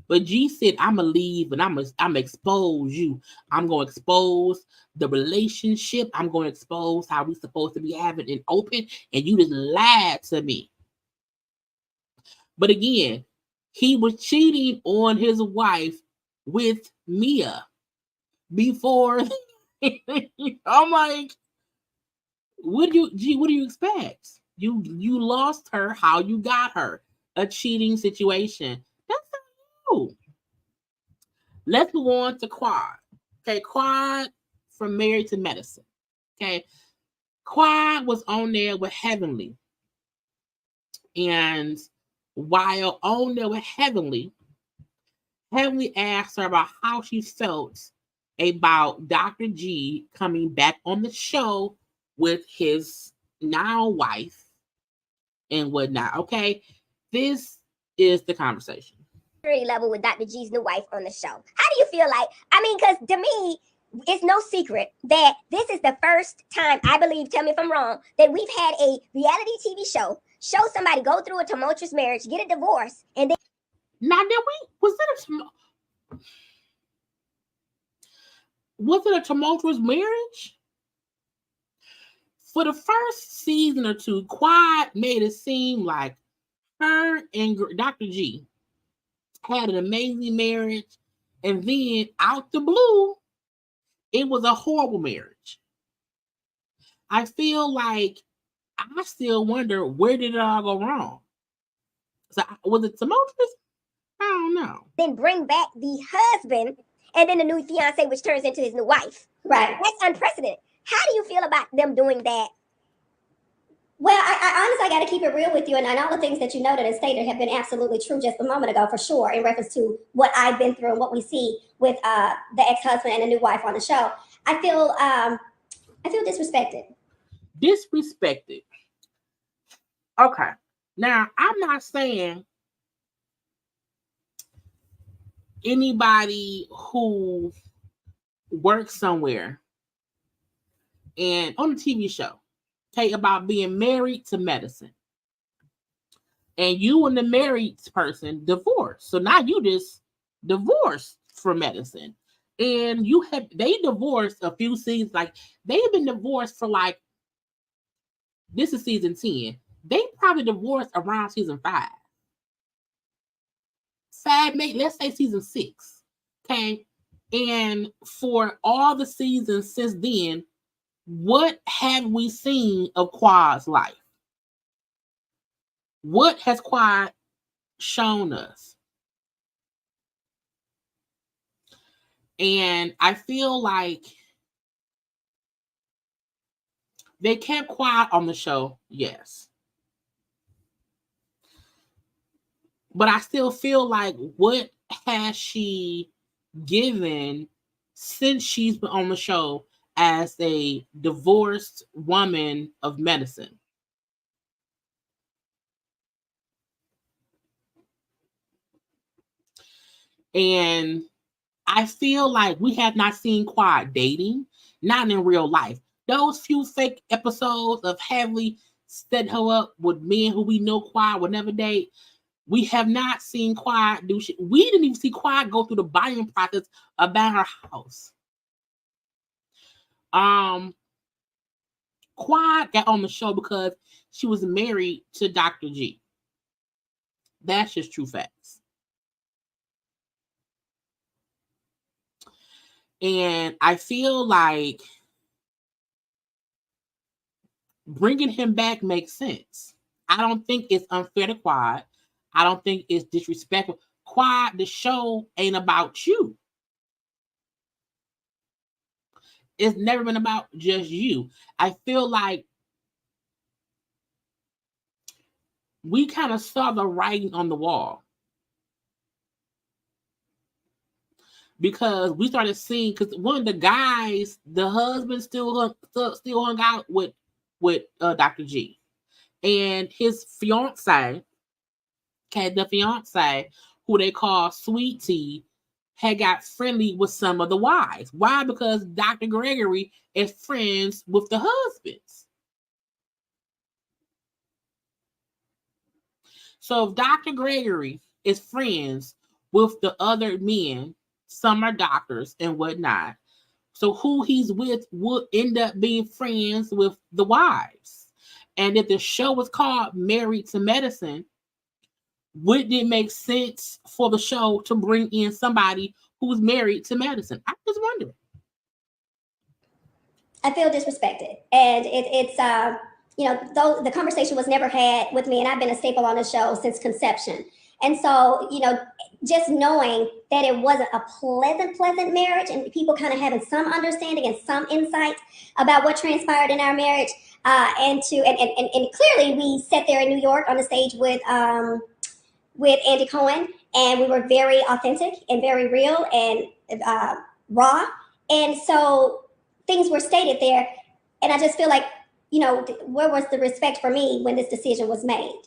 But G said, I'm going to leave and I'm going to expose you. I'm going to expose the relationship. I'm going to expose how we're supposed to be having it open. And you just lied to me. But again, he was cheating on his wife with Mia before. I'm like, what do you expect? You lost her how you got her. A cheating situation. That's not you. Let's move on to Quad. Okay, Quad from Married to Medicine. Okay. Quad was on there with Heavenly. And while on there with Heavenly asked her about how she felt about Dr. G coming back on the show with his now wife and whatnot. Okay, this is the conversation. Level with Dr. G's new wife on the show. How do you feel like? I mean, because to me, it's no secret that this is the first time, I believe, tell me if I'm wrong, that we've had a reality TV show somebody go through a tumultuous marriage, get a divorce, and then. Now, was it a tumultuous marriage? For the first season or two, Quad made it seem like her and Dr. G had an amazing marriage, and then out the blue, it was a horrible marriage. I feel like I still wonder, where did it all go wrong? So was it tumultuous? I don't know. Then bring back the husband and then the new fiance, which turns into his new wife. Right. That's unprecedented. How do you feel about them doing that? Well, I honestly got to keep it real with you, and all the things that you noted and stated have been absolutely true just a moment ago, for sure, in reference to what I've been through and what we see with the ex-husband and the new wife on the show. I feel disrespected. Disrespected. Okay. Now, I'm not saying anybody who works somewhere and on a TV show, okay, about being married to medicine, and you and the married person divorced. So now you just divorced from medicine, and they divorced a few seasons. Like, they've been divorced for like, this is season 10. They probably divorced around season 5. let's say season 6, okay? And for all the seasons since then, what have we seen of Quad's life? What has Quad shown us? And I feel like they kept Quad on the show, yes. But I still feel like, what has she given since she's been on the show as a divorced woman of medicine? And I feel like we have not seen Quad dating, not in real life. Those few fake episodes of heavily setting her up with men who we know Quad would never date, we have not seen Quad do shit. We didn't even see Quad go through the buying process of buying her house. Quad got on the show because she was married to Dr. G. That's just true facts. And I feel like bringing him back makes sense. I don't think it's unfair to Quad. I don't think it's disrespectful. Quad, the show ain't about you. It's never been about just you. I feel like we kind of saw the writing on the wall. Because we started seeing, because one of the guys, the husband still hung out with Dr. G. And his fiance, the fiance, who they call Sweet Tea, had got friendly with some of the wives. Why? Because Dr. Gregory is friends with the husbands. So if Dr. Gregory is friends with the other men, some are doctors and whatnot, so who he's with would end up being friends with the wives. And if the show was called Married to Medicine, wouldn't it make sense for the show to bring in somebody who's married to medicine? I'm just wondering. I feel disrespected, and it's though the conversation was never had with me, and I've been a staple on the show since conception. And so, just knowing that it wasn't a pleasant marriage, and people kind of having some understanding and some insight about what transpired in our marriage, and clearly we sat there in New York on the stage with Andy Cohen, and we were very authentic and very real and raw, and so things were stated there, and I just feel like, where was the respect for me when this decision was made?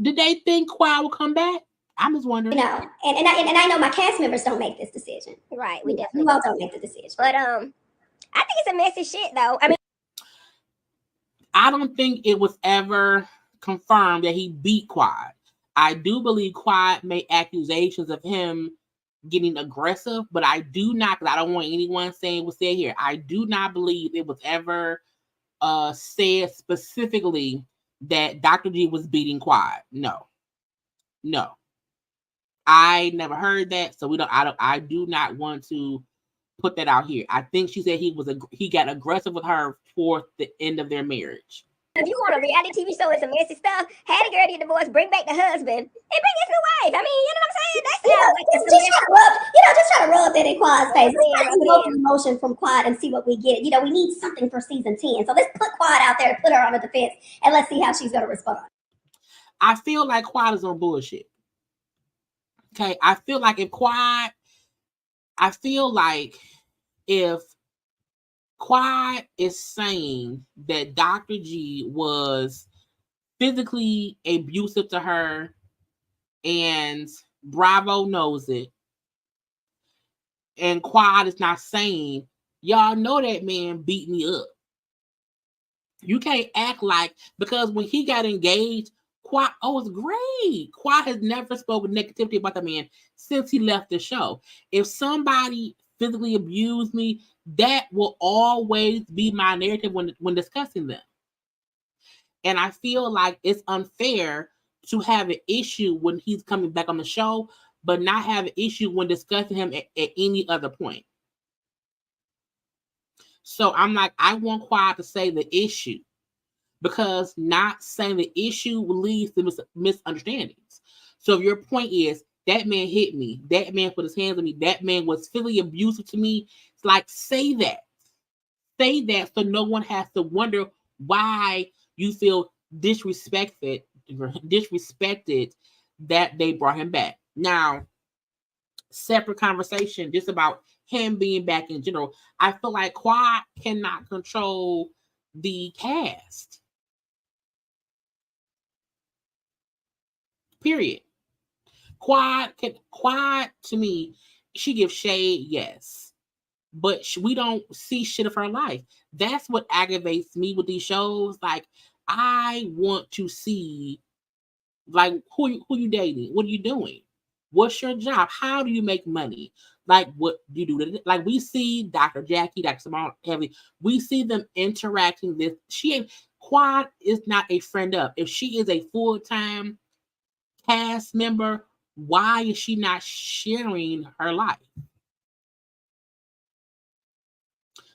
Did they think Quad would come back? I'm just wondering. And I know my cast members don't make this decision. Right, we definitely you all don't make the decision. But I think it's a messy shit, though. I mean, I don't think it was ever confirmed that he beat Quad. I do believe Quad made accusations of him getting aggressive, but I do not, because I don't want anyone saying what's said here. I do not believe it was ever said specifically that Dr. G was beating Quad. No. I never heard that, so I do not want to put that out here. I think she said he got aggressive with her for the end of their marriage. If you want a reality TV show with some messy stuff, have the girl get divorced, bring back the husband, and bring his new wife. I mean, you know what I'm saying? That's just try to rub that in Quad's face. Let's try to go through emotion from Quad and see what we get. We need something for season 10. So let's put Quad out there, put her on the defense, and let's see how she's going to respond. I feel like Quad is on bullshit. Okay, I feel like if Quad is saying that Dr. G was physically abusive to her and Bravo knows it, and Quad is not saying, y'all know that man beat me up. You can't act like, because when he got engaged, Quad, it's great. Quad has never spoken negativity about the man since he left the show. If somebody physically abused me, that will always be my narrative when discussing them. And I feel like it's unfair to have an issue when he's coming back on the show, but not have an issue when discussing him at any other point. So I'm like, I want Quad to say the issue, because not saying the issue leads to misunderstandings. So if your point is, that man hit me, that man put his hands on me, that man was physically abusive to me, it's like, say that. Say that so no one has to wonder why you feel disrespected that they brought him back. Now, separate conversation just about him being back in general. I feel like Quad cannot control the cast. Period. Quad to me, she gives shade, yes, but we don't see shit of her life. That's what aggravates me with these shows. Like, I want to see, like, who you dating? What are you doing? What's your job? How do you make money? Like, what do you do? Like, we see Dr. Jackie, Dr. Simone, Heavy. We see them interacting with. Quad is not a friend of. If she is a full-time cast member, why is she not sharing her life?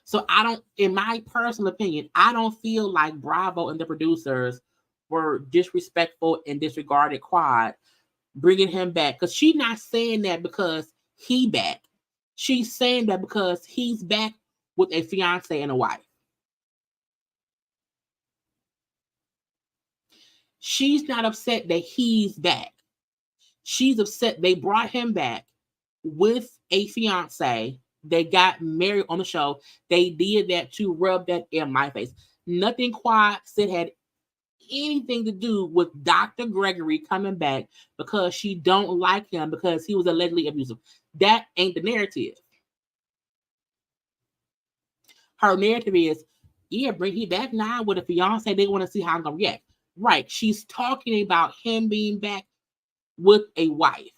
So I don't, in my personal opinion, I don't feel like Bravo and the producers were disrespectful and disregarded Quad bringing him back, because she's not saying that because he back. She's saying that because he's back with a fiance and a wife. She's not upset that he's back. She's upset they brought him back with a fiance. They got married on the show. They did that to rub that in my face. Nothing Quad said had anything to do with Dr. Gregory coming back because she don't like him because he was allegedly abusive. That ain't the narrative. Her narrative is, yeah, bring he back now with a fiance. They want to see how I'm gonna react. Right. She's talking about him being back with a wife.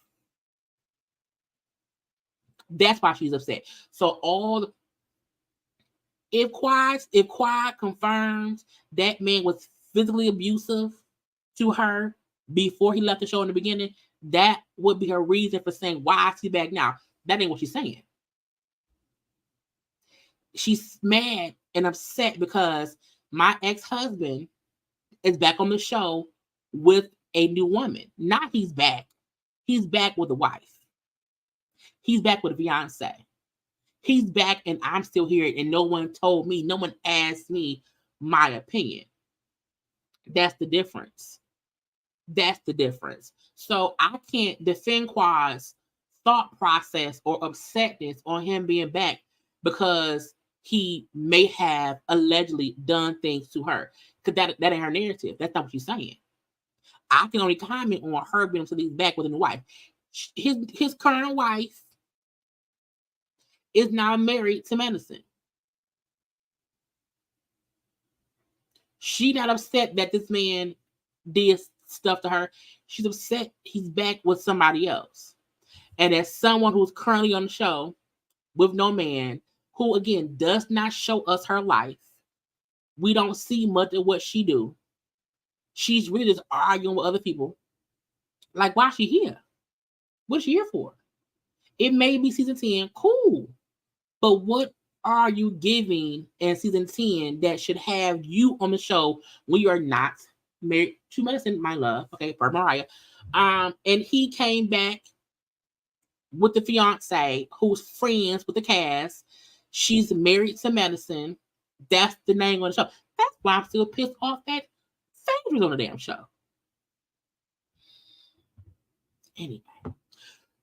That's why she's upset. So if Quad confirms that man was physically abusive to her before he left the show in the beginning, that would be her reason for saying, why is he back now? That ain't what she's saying. She's mad and upset because my ex-husband is back on the show with a new woman. Not he's back. He's back with a wife. He's back with a fiance. He's back and I'm still here and no one told me, no one asked me my opinion. That's the difference. That's the difference. So I can't defend Quad's thought process or upsetness on him being back because he may have allegedly done things to her. Because that ain't her narrative. That's not what she's saying. I can only comment on her being until he's back with a new wife. His current wife is now married to Madison. She's not upset that this man did stuff to her. She's upset he's back with somebody else. And as someone who's currently on the show with no man, who again does not show us her life, we don't see much of what she do. She's really just arguing with other people. Like, why is she here? What's she here for? It may be season 10, cool. But what are you giving in season 10 that should have you on the show when you are not married to Madison, my love? Okay, for Mariah. And he came back with the fiance who's friends with the cast. She's married to Madison. That's the name on the show. That's why I'm still pissed off that Phaedra's on the damn show. Anyway,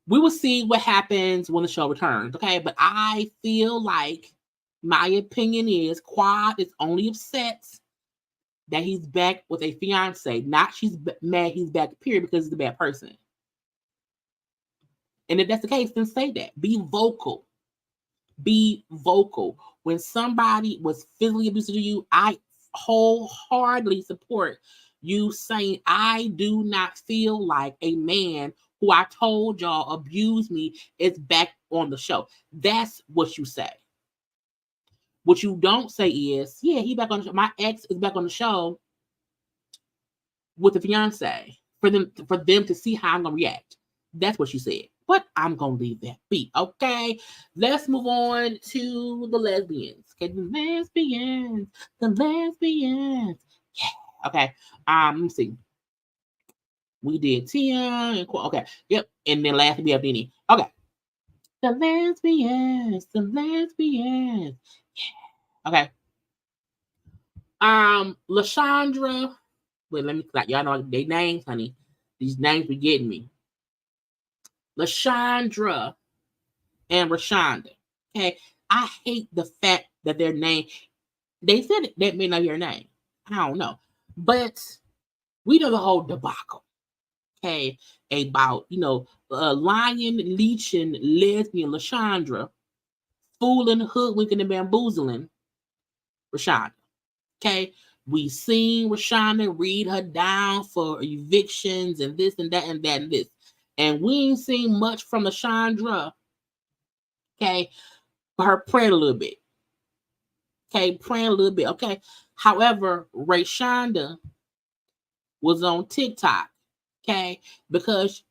we will see what happens when the show returns, okay? But I feel like my opinion is Quad is only upset that he's back with a fiance, not she's mad he's back, period, because he's a bad person. And if that's the case, then say that. Be vocal. Be vocal. When somebody was physically abusive to you, I wholeheartedly support you saying, I do not feel like a man who I told y'all abused me is back on the show. That's what you say. What you don't say is, yeah, he back on the show. My ex is back on the show with the fiance. for them to see how I'm gonna react. That's what she said. But I'm gonna leave that be. Okay. Let's move on to the lesbians. Okay, the lesbians. Yeah. Okay. Let me see. We did Tia and okay. Yep. And then last we have Nene. Okay. The lesbians. Yeah. Okay. LaShondra. Wait, let me y'all know their names, honey. These names be getting me. LaShondra and Raeshanda. Okay. I hate the fact that their name, they said it, that may not be their name. I don't know. But we know the whole debacle. Okay. About, lying, leeching, lesbian LaShondra, fooling, hoodwinking, and bamboozling Raeshanda. Okay. We seen Raeshanda read her down for evictions and this and that and that and this. And we ain't seen much from LaShondra. Okay. But her praying a little bit. Okay. Praying a little bit. Okay. However, Raeshanda was on TikTok. Okay. Because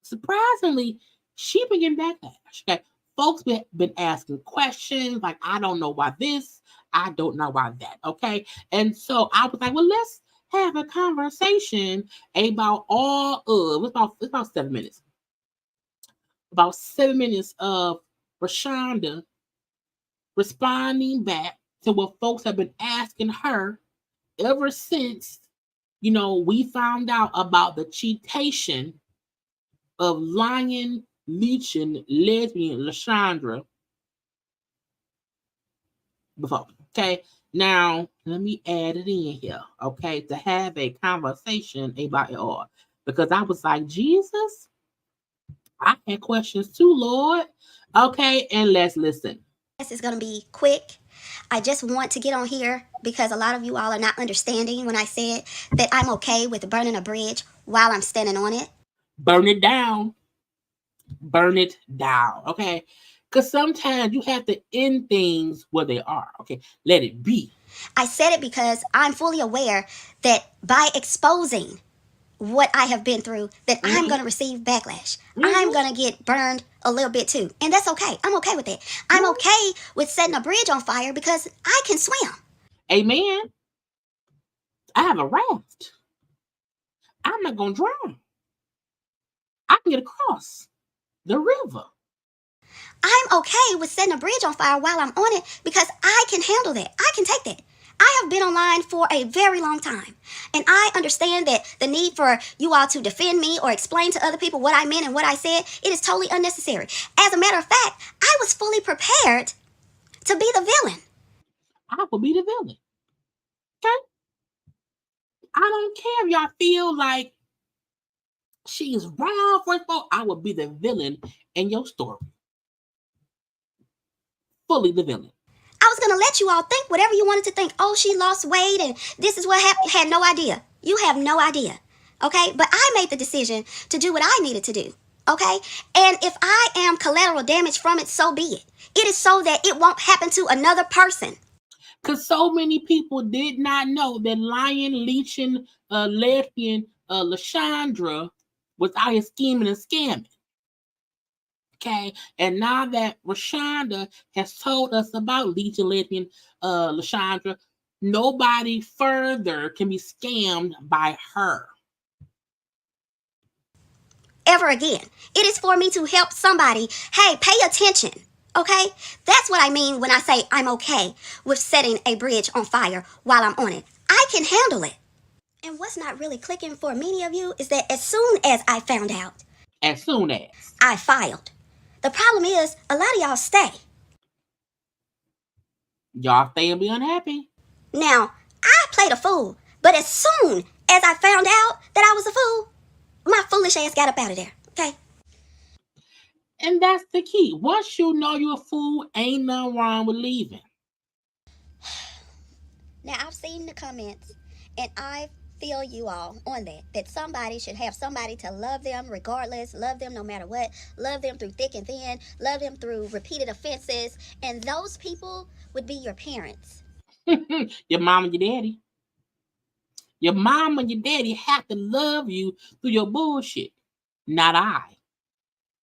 surprisingly, she been getting backlash. Okay. Folks been asking questions like, I don't know why this, I don't know why that. Okay. And so I was like, well, let's have a conversation about all of it's about 7 minutes. About 7 minutes of Raeshanda responding back to what folks have been asking her ever since, we found out about the cheatation of lying, leeching, lesbian LaShondra before. Okay. Now, let me add it in here, okay, to have a conversation about it all. Because I was like, Jesus, I had questions too, Lord. Okay, and let's listen. This is going to be quick. I just want to get on here because a lot of you all are not understanding when I said that I'm okay with burning a bridge while I'm standing on it. Burn it down. Burn it down, okay? Because sometimes you have to end things where they are, okay? Let it be. I said it because I'm fully aware that by exposing what I have been through, that I'm going to receive backlash. I'm going to get burned a little bit too. And that's okay. I'm okay with it. I'm okay with setting a bridge on fire because I can swim. Amen. I have a raft. I'm not going to drown. I can get across the river. I'm okay with setting a bridge on fire while I'm on it because I can handle that. I can take that. I have been online for a very long time, and I understand that the need for you all to defend me or explain to other people what I meant and what I said, it is totally unnecessary. As a matter of fact, I was fully prepared to be the villain. I will be the villain. Okay? I don't care if y'all feel like she's wrong for it. I will be the villain in your story. Fully the villain. I was going to let you all think whatever you wanted to think. Oh, she lost weight and this is what happened. Had no idea. You have no idea. Okay? But I made the decision to do what I needed to do. Okay? And if I am collateral damage from it, so be it. It is so that it won't happen to another person. Because so many people did not know that lying, leeching, lesbian, LaShondra was out here scheming and scamming. Okay, and now that Raeshanda has told us about leeching, lesbian, LaShondra, nobody further can be scammed by her. Ever again. It is for me to help somebody. Hey, pay attention. Okay? That's what I mean when I say I'm okay with setting a bridge on fire while I'm on it. I can handle it. And what's not really clicking for many of you is that as soon as I found out, as soon as I filed. The problem is a lot of y'all stay. Y'all stay and be unhappy. Now, I played a fool, but as soon as I found out that I was a fool, my foolish ass got up out of there. Okay? And that's the key. Once you know you're a fool, ain't nothing wrong with leaving. Now, I've seen the comments, and I feel you all on that somebody should have somebody to love them regardless, love them no matter what, love them through thick and thin, love them through repeated offenses, and those people would be your parents. Your mom and your daddy. Your mom and your daddy have to love you through your bullshit. Not I.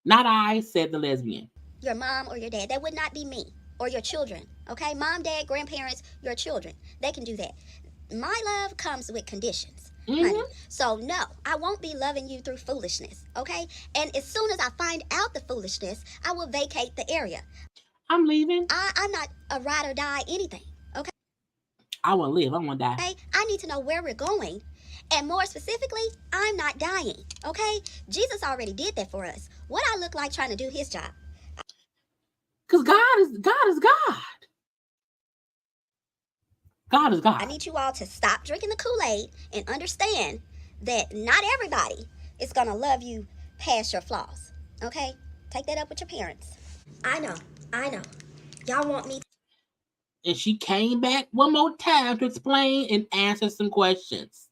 Not I, said the lesbian. Your mom or your dad. That would not be me or your children. Okay? Mom, dad, grandparents, your children. They can do that. My love comes with conditions. Honey. So no, I won't be loving you through foolishness. Okay? And as soon as I find out the foolishness, I will vacate the area. I'm leaving. I'm not a ride or die anything. Okay? I want to live. I want to die. Okay? I need to know where we're going. And more specifically, I'm not dying. Okay? Jesus already did that for us. What I look like trying to do his job. Because God is God. God is God. I need you all to stop drinking the Kool-Aid and understand that not everybody is going to love you past your flaws. Okay? Take that up with your parents. I know. Y'all want me. And she came back one more time to explain and answer some questions.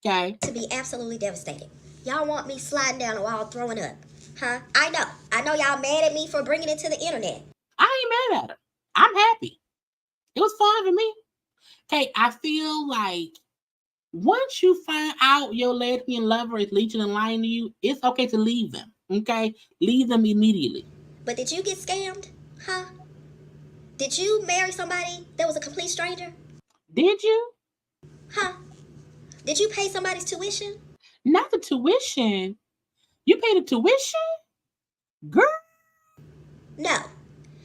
Okay? To be absolutely devastated. Y'all want me sliding down the wall throwing up. Huh? I know y'all mad at me for bringing it to the internet. I ain't mad at her. I'm happy. It was fun for me. Okay, I feel like once you find out your lesbian lover is leeching and lying to you, it's okay to leave them. Okay? Leave them immediately. But did you get scammed? Huh? Did you marry somebody that was a complete stranger? Did you? Huh? Did you pay somebody's tuition? Not the tuition. You paid the tuition? Girl? No.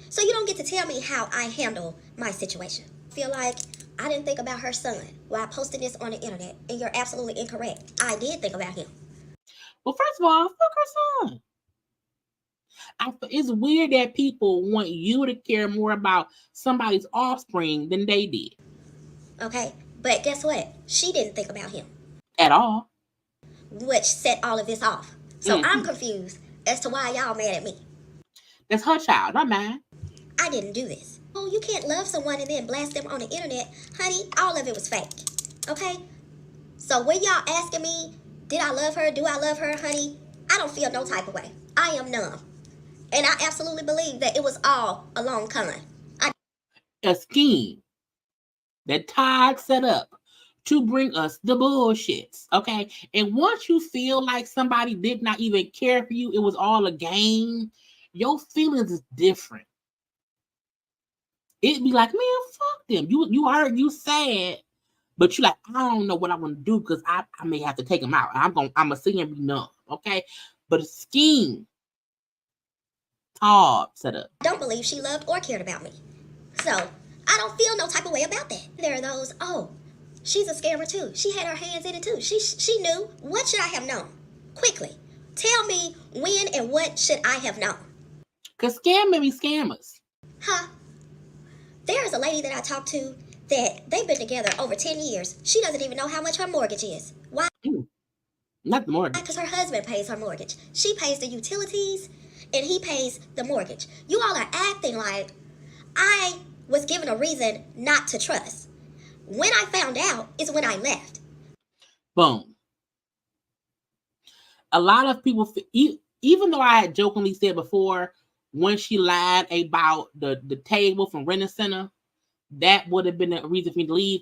So you don't get to tell me how I handle my situation. Feel like I didn't think about her son while posting this on the internet, and you're absolutely incorrect. I did think about him. Well, first of all, fuck her son. It's weird that people want you to care more about somebody's offspring than they did. Okay, but guess what? She didn't think about him. At all. Which set all of this off. So I'm confused as to why y'all mad at me. That's her child, not mine. I didn't do this. Oh, you can't love someone and then blast them on the internet. Honey, all of it was fake. Okay? So when y'all asking me, did I love her? Do I love her, honey? I don't feel no type of way. I am numb. And I absolutely believe that it was all a long con. A scheme that Todd set up to bring us the bullshits, okay? And once you feel like somebody did not even care for you, it was all a game, your feelings is different. It'd be like, man, fuck them. You hurt, you sad, but you like, I don't know what I want to do because I may have to take them out. I'm gonna sit here and be numb, okay? But a scheme Todd set up. I don't believe she loved or cared about me. So I don't feel no type of way about that. There are those, oh, she's a scammer too. She had her hands in it too. She knew. What should I have known? Quickly, tell me when and what should I have known? Because scammers be scammers. Huh? There is a lady that I talked to that they've been together over 10 years. She doesn't even know how much her mortgage is. Why? Not the mortgage. Because her husband pays her mortgage. She pays the utilities and he pays the mortgage. You all are acting like I was given a reason not to trust. When I found out is when I left. Boom. A lot of people, even though I had jokingly said before, when she lied about the table from Renner Center, that would have been a reason for me to leave.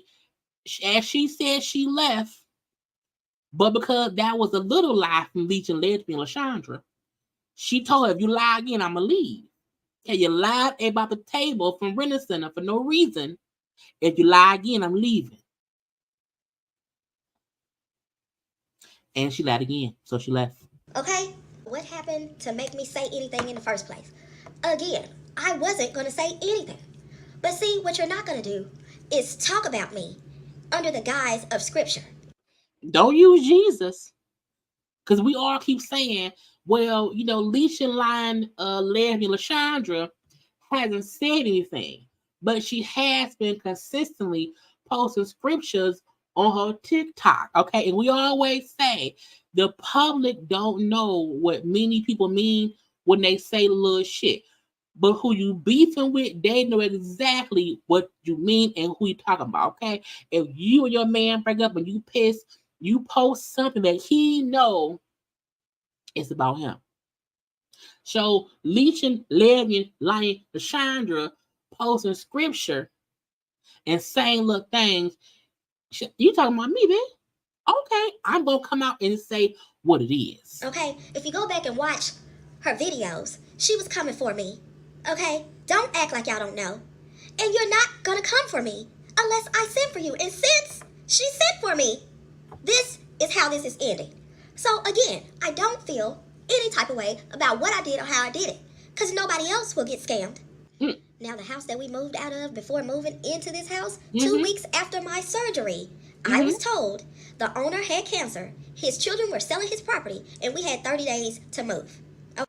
As she said, she left, but because that was a little lie from Leach and Lesbian LaShondra, she told her, if you lie again, I'm going to leave. Okay, you lied about the table from Renner Center for no reason. If you lie again, I'm leaving. And she lied again, so she left. Okay, what happened to make me say anything in the first place? Again, I wasn't going to say anything. But see, what you're not going to do is talk about me under the guise of scripture. Don't use Jesus. Because we all keep saying, well, you know, Leisha Line Lesbian LaShondra hasn't said anything. But she has been consistently posting scriptures on her TikTok. Okay, and we always say the public don't know what many people mean when they say little shit. But who you beefing with, they know exactly what you mean and who you talking about, okay? If you and your man break up and you pissed, you post something that he know it's about him. So Leaching, Lesbian, Lion, LaShondra posting scripture and saying little things. You talking about me, bitch? Okay, I'm gonna come out and say what it is. Okay, if you go back and watch her videos, she was coming for me. Okay, don't act like y'all don't know. And you're not gonna come for me unless I send for you. And since she sent for me, this is how this is ending. So again, I don't feel any type of way about what I did or how I did it, because nobody else will get scammed. Now, the house that we moved out of before moving into this house, 2 weeks after my surgery, I was told the owner had cancer, his children were selling his property, and we had 30 days to move. Okay.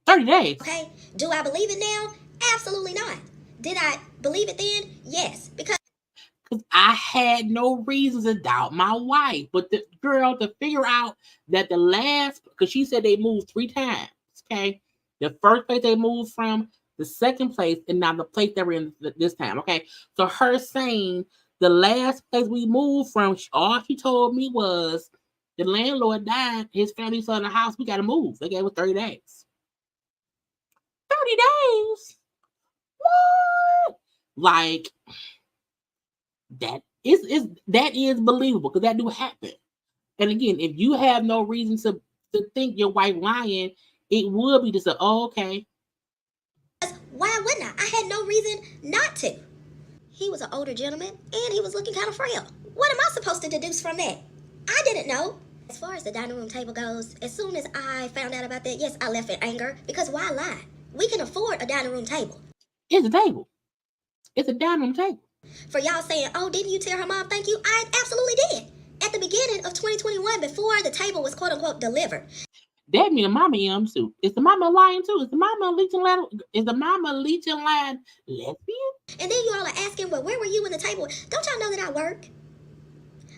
30 days? Okay. Do I believe it now? Absolutely not. Did I believe it then? Yes. Because I had no reason to doubt my wife. But the girl, to figure out that the last, because she said they moved 3 times, okay? The first place they moved from, the second place, and now the place that we're in this time, okay? So her saying the last place we moved from, all she told me was the landlord died, his family sold the house, we got to move. They gave us 30 days. 30 days? What? Like, that is believable, because that do happen. And again, if you have no reason to think your wife lying, it would be just a, oh, okay. Why wouldn't I? I had no reason not to. He was an older gentleman, and he was looking kind of frail. What am I supposed to deduce from that? I didn't know. As far as the dining room table goes, as soon as I found out about that, yes, I left in anger, because why lie? We can afford a dining room table. It's a table. It's a dining room table. For y'all saying, oh, didn't you tell her mom thank you? I absolutely did. At the beginning of 2021, before the table was quote unquote delivered. That means mama am too. Is the mama lying too? Is the mama leeching line? Is the mama leeching line lesbian? And then you all are asking, well, where were you when the table? Don't y'all know that I work?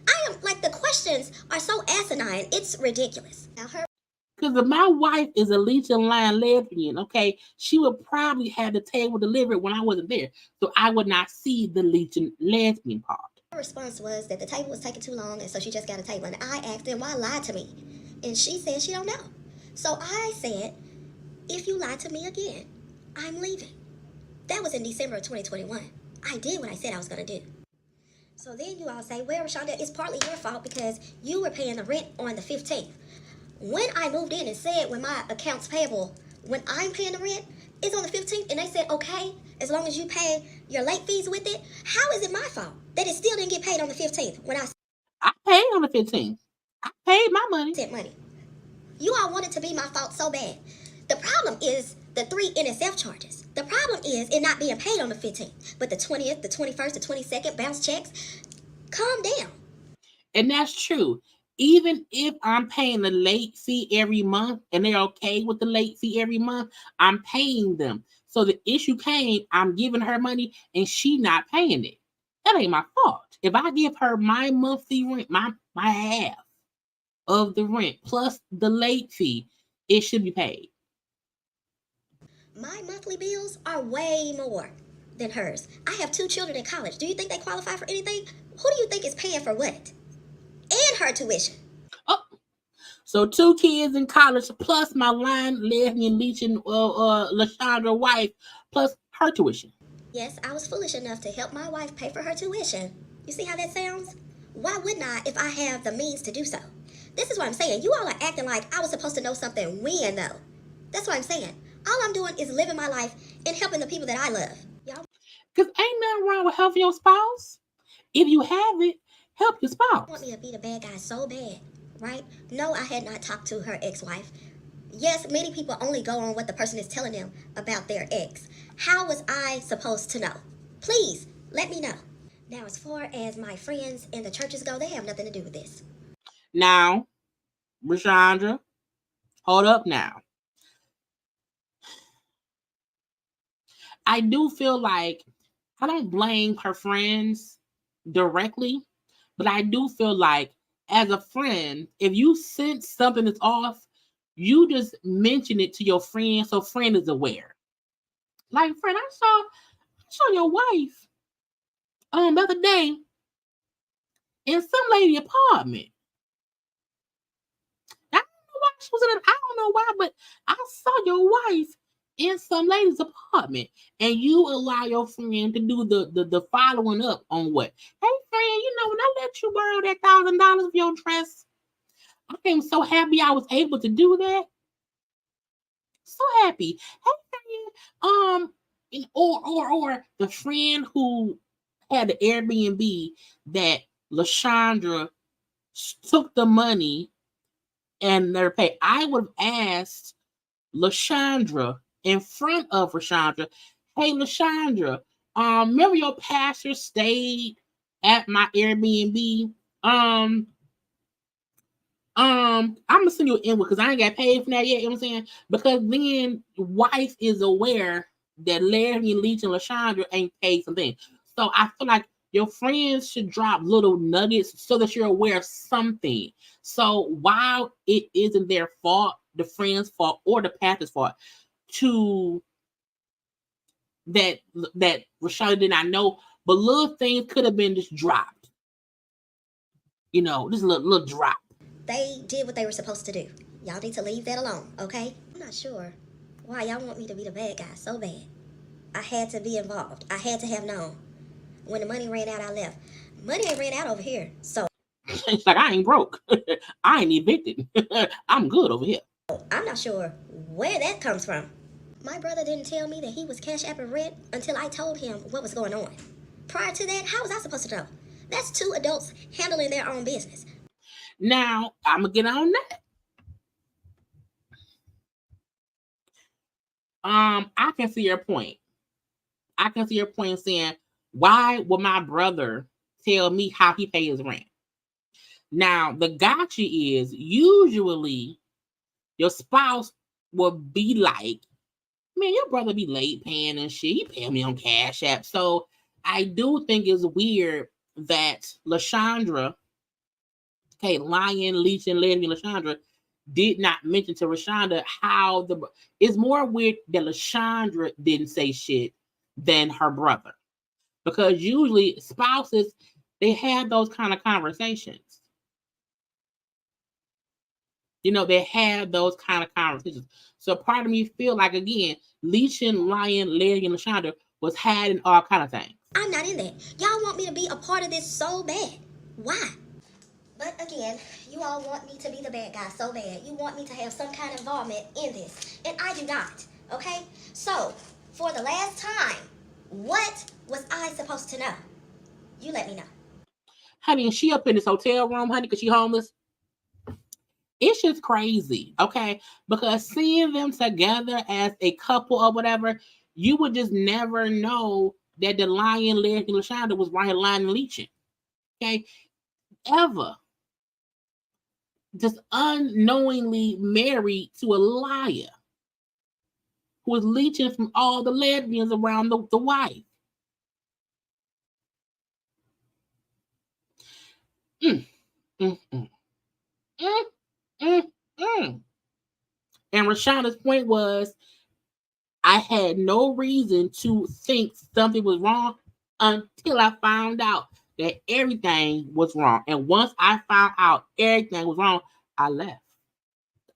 I am, like, the questions are so asinine, it's ridiculous. Now her, because if my wife is a leeching line lesbian, okay, she would probably have the table delivered when I wasn't there, so I would not see the leeching lesbian part. her response was that the table was taking too long, and so she just got a table. And I asked her, why lie to me? And she said she don't know. So I said, if you lie to me again, I'm leaving. That was in December of 2021. I did what I said I was going to do. So then you all say, well, Raeshanda, it's partly your fault because you were paying the rent on the 15th. When I moved in and said when my accounts payable, when I'm paying the rent, it's on the 15th, and they said, okay, as long as you pay your late fees with it, how is it my fault that it still didn't get paid on the 15th when I paid on the 15th? I paid my money. Sent money. You all want it to be my fault so bad. The problem is the 3 NSF charges. The problem is it not being paid on the 15th, but the 20th, the 21st, the 22nd, bounce checks. Calm down. And that's true. Even if I'm paying the late fee every month and they're okay with the late fee every month, I'm paying them. So the issue came, I'm giving her money and she not paying it. That ain't my fault. If I give her my monthly rent, my half of the rent plus the late fee, it should be paid. My monthly bills are way more than hers. I have 2 children in college. Do you think they qualify for anything? Who do you think is paying for what? And her tuition. Oh, so 2 kids in college plus my line lesbian leeching Raeshanda wife plus her tuition. Yes, I was foolish enough to help my wife pay for her tuition. You see how that sounds? Why wouldn't I if I have the means to do so? This is what I'm saying. You all are acting like I was supposed to know something when, though. That's what I'm saying. All I'm doing is living my life and helping the people that I love. Y'all. Because ain't nothing wrong with helping your spouse. If you have it, help your spouse. You want me to be the bad guy so bad, right? No, I had not talked to her ex-wife. Yes, many people only go on what the person is telling them about their ex. How was I supposed to know? Please, let me know. Now, as far as my friends and the churches go, they have nothing to do with this. Now, Raeshanda, hold up now. I do feel like I don't blame her friends directly, but I do feel like as a friend, if you sense something is off, you just mention it to your friend so friend is aware. Like, friend, I saw your wife the other day in some lady apartment. I don't know why she was in it. I don't know why, but I saw your wife in some lady's apartment, and you allow your friend to do the following up on what? Hey friend, when I let you borrow that $1,000 of your dress, I am so happy I was able to do that. So happy. Hey friend, or the friend who had the Airbnb that LaShondra took the money and never paid. I would have asked LaShondra in front of Raeshanda, hey LaShondra, remember your pastor stayed at my Airbnb? I'm gonna send you an invoice because I ain't got paid for that yet, you know what I'm saying? Because then wife is aware that Larry, Leach, and LaShondra ain't paid something. So I feel like your friends should drop little nuggets so that you're aware of something. So while it isn't their fault, the friend's fault or the pastor's fault, to that Raeshanda did not know, but little things could have been just dropped. Just a little drop. They did what they were supposed to do. Y'all need to leave that alone, okay? I'm not sure why y'all want me to be the bad guy so bad. I had to be involved. I had to have known. When the money ran out, I left. Money ain't ran out over here, so. It's like, I ain't broke. I ain't evicted. I'm good over here. I'm not sure where that comes from. My brother didn't tell me that he was cash apping rent until I told him what was going on. Prior to that, how was I supposed to know? That's two adults handling their own business. Now, I'm going to get on that. I can see your point. I can see your point saying, why would my brother tell me how he pays his rent? Now, the gotcha is usually your spouse will be like, man, your brother be late paying and shit. He pay me on Cash App. So I do think it's weird that LaShondra, Lion, Leach, and Lady LaShondra did not mention to Raeshanda how it's more weird that LaShondra didn't say shit than her brother. Because usually spouses, they have those kind of conversations. They have those kind of conversations. So part of me feel like, again, Leach and Lion, Larry, and LaShondra was hiding all kind of things. I'm not in that. Y'all want me to be a part of this so bad. Why? But again, you all want me to be the bad guy so bad. You want me to have some kind of involvement in this. And I do not. Okay? So, for the last time, what was I supposed to know? You let me know. Honey, is she up in this hotel room, honey, because she homeless? It's just crazy, okay? Because seeing them together as a couple or whatever, you would just never know that the Lion, Larry, and LaShondra was right here lying and leeching. Okay? Ever. Just unknowingly married to a liar who was leeching from all the lesbians around the wife. And Raeshonda's point was, I had no reason to think something was wrong until I found out that everything was wrong. And once I found out everything was wrong, I left.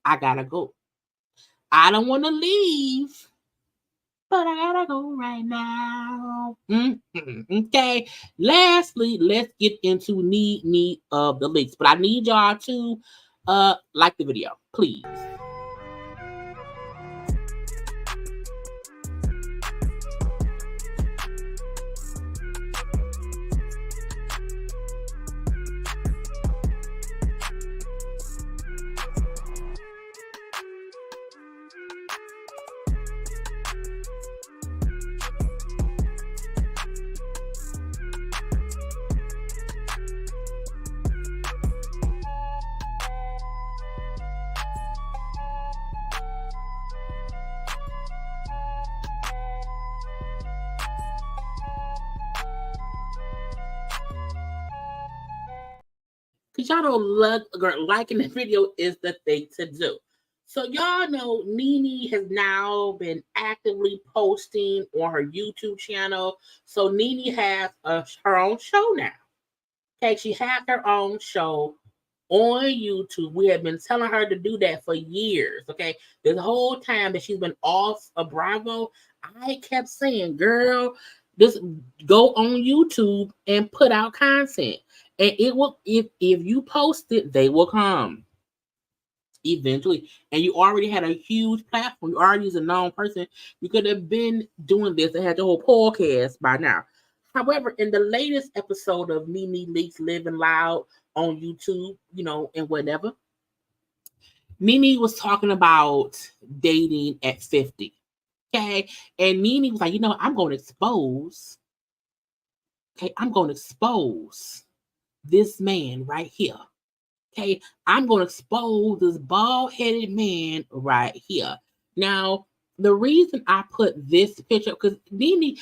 I gotta go. I don't want to leave, but I gotta go right now. Okay. Lastly, let's get into need of the leaks. But I need y'all to like the video, please. Because y'all don't liking the video is the thing to do. So y'all know Nene has now been actively posting on her YouTube channel. So Nene has her own show now. Okay, she has her own show on YouTube. We have been telling her to do that for years. Okay. This whole time that she's been off of Bravo, I kept saying, girl, just go on YouTube and put out content. And it will, if you post it, they will come eventually. And you already had a huge platform. You already is a known person. You could have been doing this and had the whole podcast by now. However, in the latest episode of Nene Leakes Living Loud on YouTube, and whatever, Nene was talking about dating at 50. Okay. And Nene was like, I'm going to expose. Okay. I'm going to expose this man right here. Okay. I'm going to expose this bald-headed man right here. Now, the reason I put this picture, because Nene,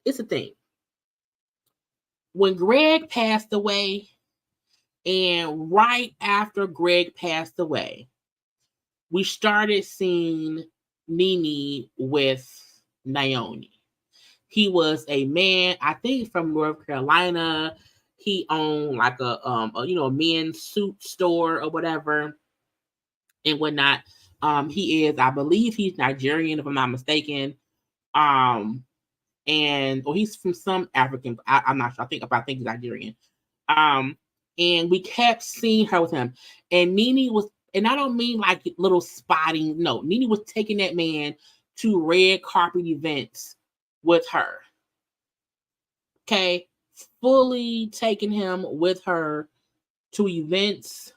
it's a thing. When Greg passed away, and right after Greg passed away, we started seeing Nene with Naomi. He was a man, I think, from North Carolina. He owned like a men's suit store or whatever and whatnot. He is, I believe, he's Nigerian, if I'm not mistaken. Or he's from some African. I'm not sure. I think he's Nigerian. And we kept seeing her with him. And Nene was, and I don't mean like little spotting. No, Nene was taking that man to red carpet events with her. Okay. Fully taking him with her to events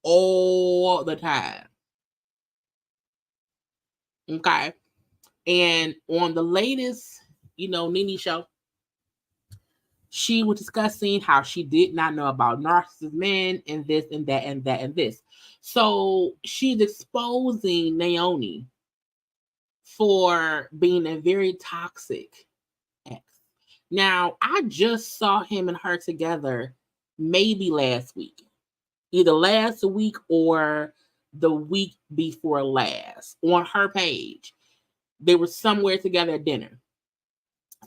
all the time. Okay. And on the latest, Nene show, she was discussing how she did not know about narcissist men and this and that and that and this. So she's exposing Naomi for being a very toxic ex. Now, I just saw him and her together maybe last week. Either last week or the week before last on her page. They were somewhere together at dinner.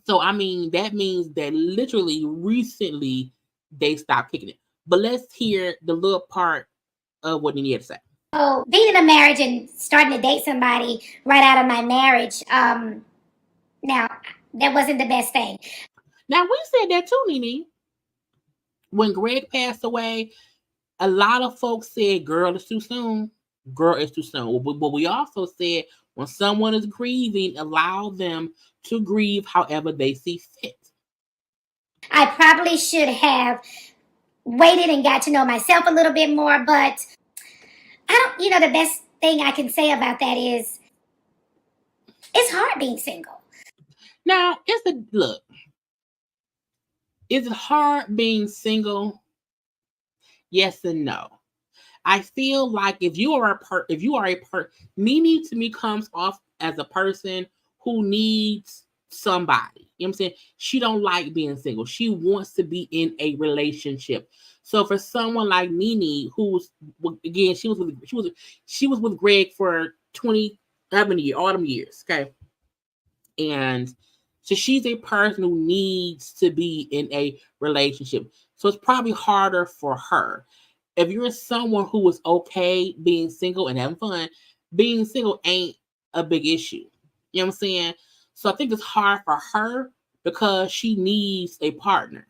So, I mean, that means that literally recently they stopped kicking it. But let's hear the little part of what Nene had to say. So being in a marriage and starting to date somebody right out of my marriage, now that wasn't the best thing. Now, we said that too, Nene. When Greg passed away, a lot of folks said, girl, it's too soon. Girl, it's too soon. But we also said, when someone is grieving, allow them to grieve however they see fit. I probably should have waited and got to know myself a little bit more, but the best thing I can say about that is it's hard being single. Now, look, is it hard being single? Yes and no. I feel like if you are Nene to me comes off as a person who needs somebody. You know what I'm saying? She don't like being single. She wants to be in a relationship. So for someone like Nene, who's again, she was with Greg for 27 years, all them years, okay? And so she's a person who needs to be in a relationship. So it's probably harder for her. If you're someone who is okay being single and having fun, being single ain't a big issue. You know what I'm saying? So I think it's hard for her because she needs a partner.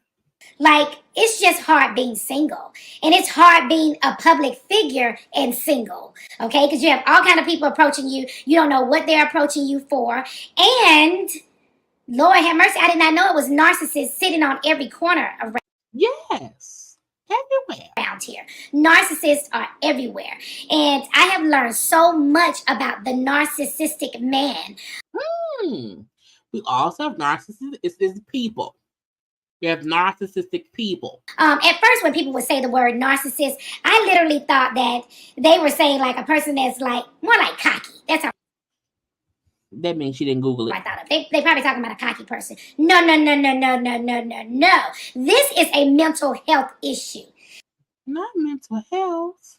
Like, it's just hard being single. And it's hard being a public figure and single. Okay? Because you have all kind of people approaching you. You don't know what they're approaching you for. And, Lord have mercy, I did not know it was narcissists sitting on every corner around. Yes. Everywhere. Around here. Narcissists are everywhere. And I have learned so much about the narcissistic man. We also have narcissistic people. We have narcissistic people. At first, when people would say the word narcissist, I literally thought that they were saying like a person that's like more like cocky. That's how. That means she didn't Google it. I thought of. They probably talking about a cocky person. No. This is a mental health issue. Not mental health.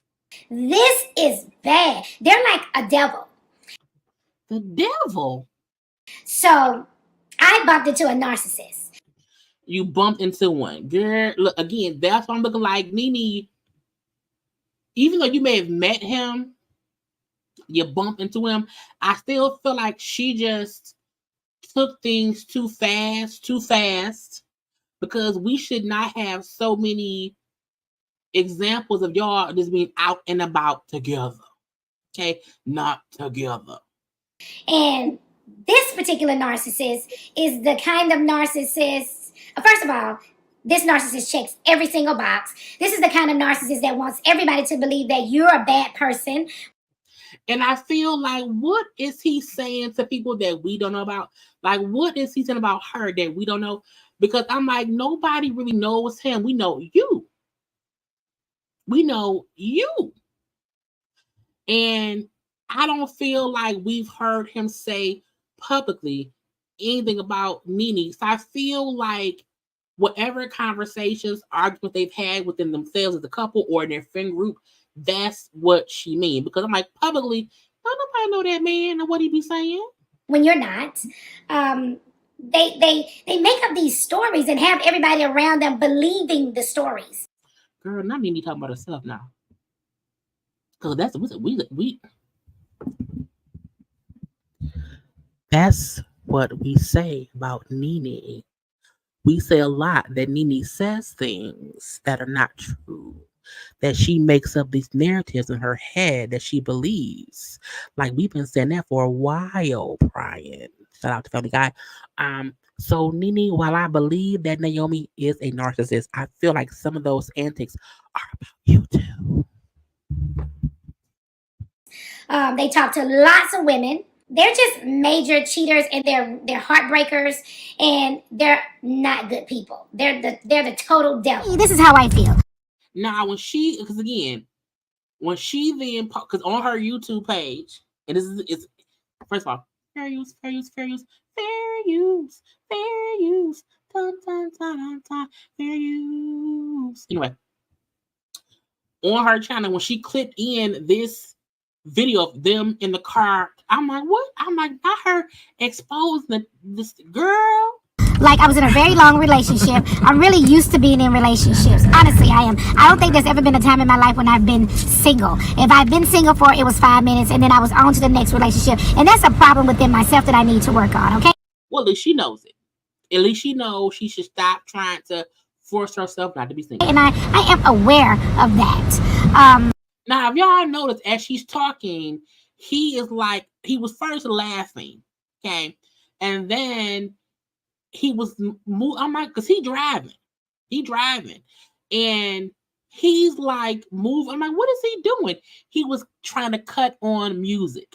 This is bad. They're like a devil. The devil? So, I bumped into a narcissist. You bumped into one. Girl, look, again, that's why I'm looking like Nene. even though you may have met him, you bump into him, I still feel like she just took things too fast, because we should not have so many examples of y'all just being out and about together. Okay, not together. And this particular narcissist is the kind of narcissist, first of all, this narcissist checks every single box. This is the kind of narcissist that wants everybody to believe that you're a bad person. And I feel like, what is he saying to people that we don't know about? Like, what is he saying about her that we don't know? Because I'm like, nobody really knows him. We know you. We know you. And I don't feel like we've heard him say publicly anything about Nene. So I feel like whatever conversations, arguments they've had within themselves as a couple or in their friend group, that's what she means. Because I'm like, publicly, don't nobody know that man and what he be saying. When you're not, they make up these stories and have everybody around them believing the stories. Girl, not Nene talking about herself now. Because that's what we say about Nene. We say a lot that Nene says things that are not true, that she makes up these narratives in her head that she believes. Like, we've been saying that for a while, Brian. Shout out to Family Guy. So Nene, while I believe that Naomi is a narcissist, I feel like some of those antics are about you too. They talk to lots of women. They're just major cheaters, and they're heartbreakers, and they're not good people. They're the total devil. This is how I feel. Now, when she then, because on her YouTube page, and it's first of all, fair use, dun, dun, dun, dun, fair use. Anyway, on her channel, when she clipped in this video of them in the car, I'm like, what? I'm like, not her exposing this girl. Like, I was in a very long relationship. I'm really used to being in relationships. Honestly, I am. I don't think there's ever been a time in my life when I've been single. If I've been single for, it was 5 minutes, and then I was on to the next relationship. And that's a problem within myself that I need to work on, okay? Well, at least she knows it. At least she knows she should stop trying to force herself not to be single. And I am aware of that. Now, if y'all notice, as she's talking, he was first laughing, okay? And then he was I'm like, because he driving, and he's like, move. I'm like, what is he doing? He was trying to cut on music.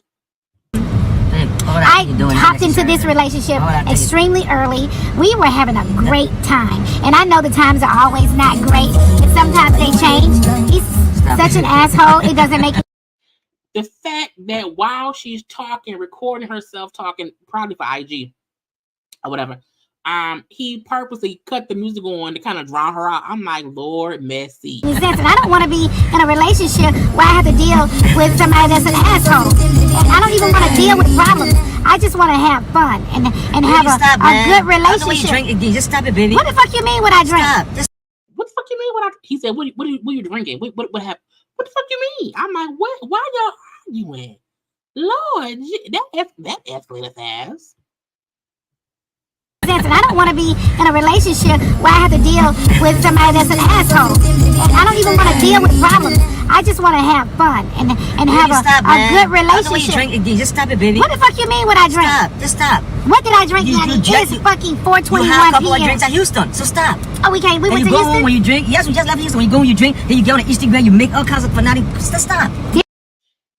I hopped into this relationship extremely early. We were having a great time, and I know the times are always not great, and sometimes they change. He's such an asshole. It doesn't make the fact that while she's talking, recording herself talking, probably for IG or whatever, he purposely cut the music on to kind of drown her out. I'm like, Lord, messy. And I don't want to be in a relationship where I have to deal with somebody that's an asshole. And I don't even want to deal with problems. I just want to have fun and have a good relationship. Just stop it, baby. What the fuck you mean what I drink? Stop. What the fuck you mean what I? He said, what are you drinking? What happened? What the fuck you mean? I'm like, what? Why y'all arguing? Lord, that escalated fast. And I don't want to be in a relationship where I have to deal with somebody that's an asshole. And I don't even want to deal with problems. I just want to have fun and have a good relationship. Just stop it, baby. What the fuck you mean what I drink? Stop. Just stop. What did I drink? It's fucking 4:21 You had a couple of p.m. drinks at Houston, so stop. Oh, we went to Houston? Home when you drink. Yes, we just left Houston. When you go, you drink. Then you get on Instagram, you make all kinds of fanatic. Just stop.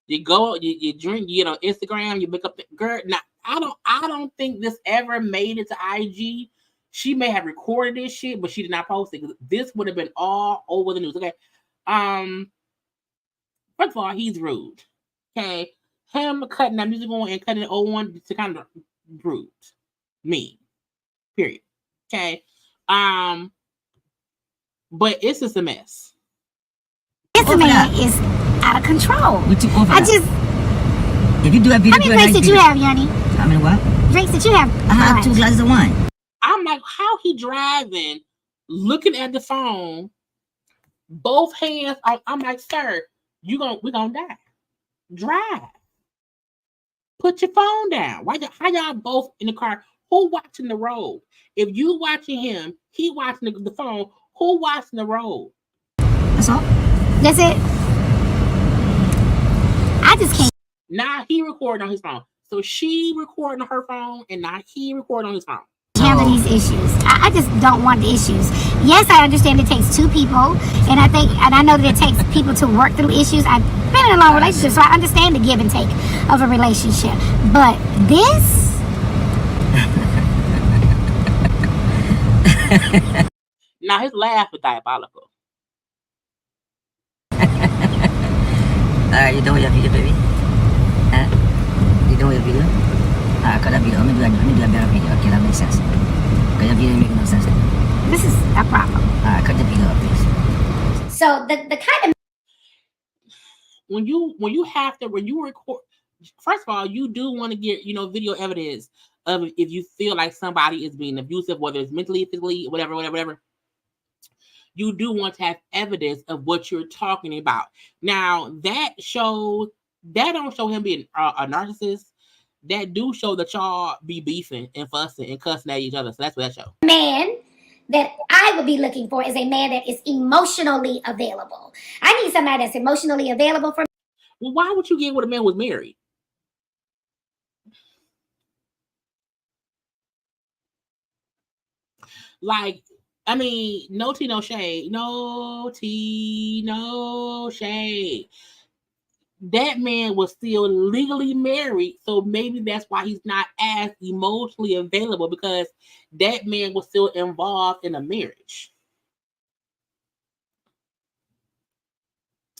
You go, you drink, you get on Instagram, you make up the girl. Now, I don't think this ever made it to IG. She may have recorded this shit, but she did not post it. This would have been all over the news. Okay. First of all, he's rude. Okay. Him cutting that music on and cutting the old one to kind of rude. Mean. Period. Okay. But it's just a mess. This man is out of control. If you do that video, how many drinks did you have, Yanni? How many what? Drinks did you have? I had 2 glasses of wine. I'm like, how he driving, looking at the phone, both hands on. I'm like, sir, we're gonna die. Drive. Put your phone down. How y'all both in the car? Who watching the road? If you watching him, he watching the phone. Who watching the road? That's all. That's it. I just can't. Now he recording on his phone. So she recording on her phone, and now he recording on his phone. Handle these issues. I just don't want the issues. Yes, I understand it takes two people, and I know that it takes people to work through issues. I've been in a long relationship, so I understand the give and take of a relationship. But this. Now his laugh is diabolical. You done with your video, baby? Huh? You done with your video? Cut that video. Let me do a better video. Okay, that makes sense. Because your video make no sense. This is a problem. Cut the video up, please. So the kind of when you record, first of all, you do want to get video evidence of if you feel like somebody is being abusive, whether it's mentally, physically, whatever. You do want to have evidence of what you're talking about. Now that don't show him being a narcissist. That do show that y'all be beefing and fussing and cussing at each other. So that's what that shows. Man that I would be looking for is a man that is emotionally available. I need somebody that's emotionally available for me. Well, why would you get with a man who was married? Like, I mean, no tea, no shade. No tea, no shade. That man was still legally married, so maybe that's why he's not as emotionally available, because that man was still involved in a marriage.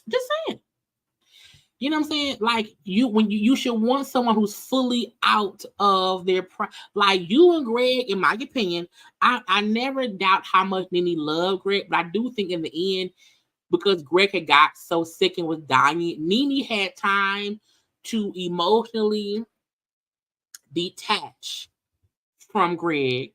Just saying. You know what I'm saying? Like you should want someone who's fully out of their like you and Greg. In my opinion, I never doubt how much Nene loved Greg, but I do think in the end, because Greg had got so sick and was dying, Nene had time to emotionally detach from Greg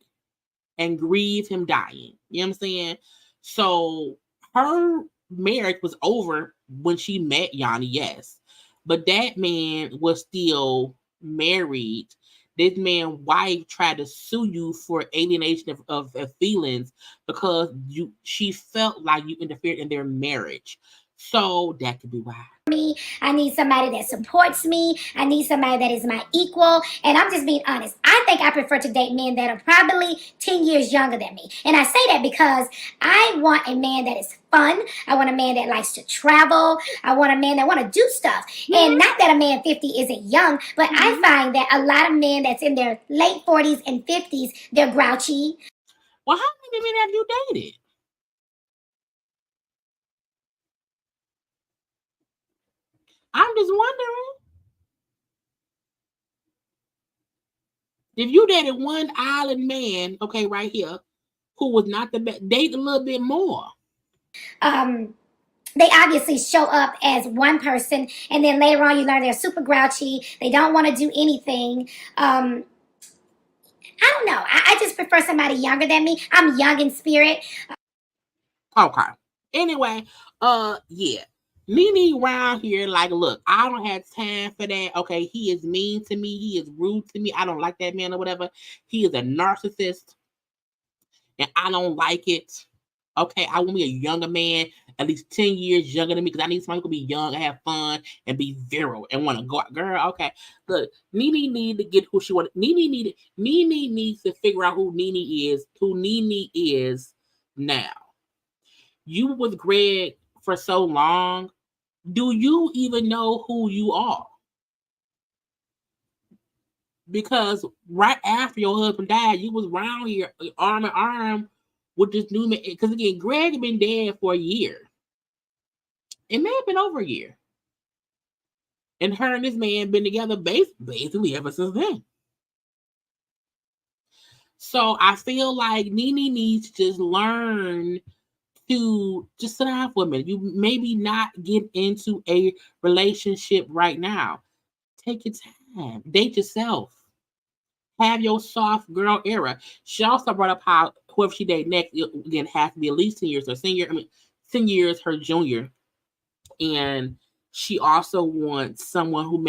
and grieve him dying. You know what I'm saying? So her marriage was over when she met Yanni, yes. But that man was still married. This man's wife tried to sue you for alienation of feelings because she felt like you interfered in their marriage. So that could be why. I need somebody that supports me. I need somebody that is my equal. And I'm just being honest. I think I prefer to date men that are probably 10 years younger than me. And I say that because I want a man that is fun. I want a man that likes to travel. I want a man that want to do stuff. And not that a man 50 isn't young, but I find that a lot of men that's in their late 40s and 50s, they're grouchy. Well, how many men have you dated? I'm just wondering. If you dated one island man, okay, right here, who was not the best, date a little bit more. They obviously show up as one person, and then later on you learn they're super grouchy. They don't want to do anything. I don't know. I just prefer somebody younger than me. I'm young in spirit. Okay. Anyway, yeah. Nene around here, like, look, I don't have time for that. Okay, he is mean to me. He is rude to me. I don't like that man or whatever. He is a narcissist, and I don't like it. Okay, I want me a younger man, at least 10 years younger than me, because I need somebody who can be young and have fun and be virile and want to go out. Girl, okay. Look, Nene need to get who she wanted. Nene needs to figure out who Nene is now. You with Greg for so long. Do you even know who you are? Because right after your husband died, you was around here arm in arm with this new man. Because again, Greg had been dead for a year. It may have been over a year. And her and this man been together basically ever since then. So I feel like Nene needs to just learn to just sit down for a minute. You maybe not get into a relationship right now. Take your time. Date yourself. Have your soft girl era. She also brought up how whoever she date next, again, has to be at least 10 years her senior. 10 years her junior. And She also wants someone who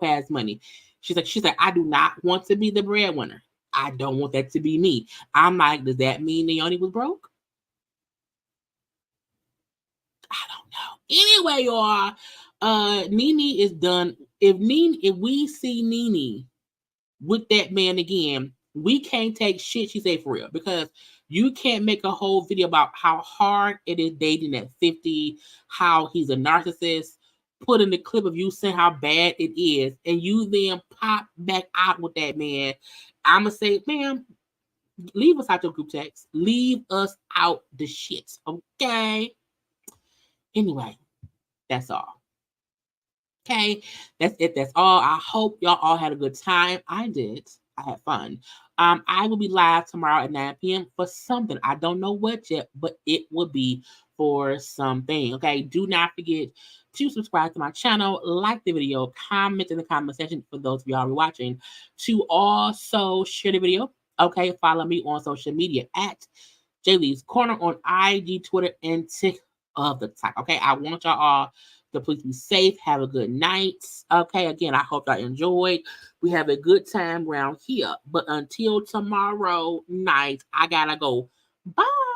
has money. She's like, I do not want to be the breadwinner. I don't want that to be me. I'm like, does that mean Naomi was broke? I don't know. Anyway, y'all, Nene is done. If we see Nene with that man again, we can't take shit she say for real, because you can't make a whole video about how hard it is dating at 50, how he's a narcissist, put in the clip of you saying how bad it is, and you then pop back out with that man. I'ma say, ma'am, leave us out your group text. Leave us out the shit, okay? Anyway, that's all. Okay, that's it. That's all. I hope y'all all had a good time. I did. I had fun. I will be live tomorrow at 9 p.m. for something. I don't know what yet, but it will be for something. Okay, do not forget to subscribe to my channel, like the video, comment in the comment section for those of y'all watching, to also share the video. Okay, follow me on social media at JayLeesCorner on IG, Twitter, and TikTok of the top. Okay, I want y'all all to please be safe. Have a good night. Okay, again, I hope y'all enjoyed. We have a good time around here. But until tomorrow night, I gotta go. Bye.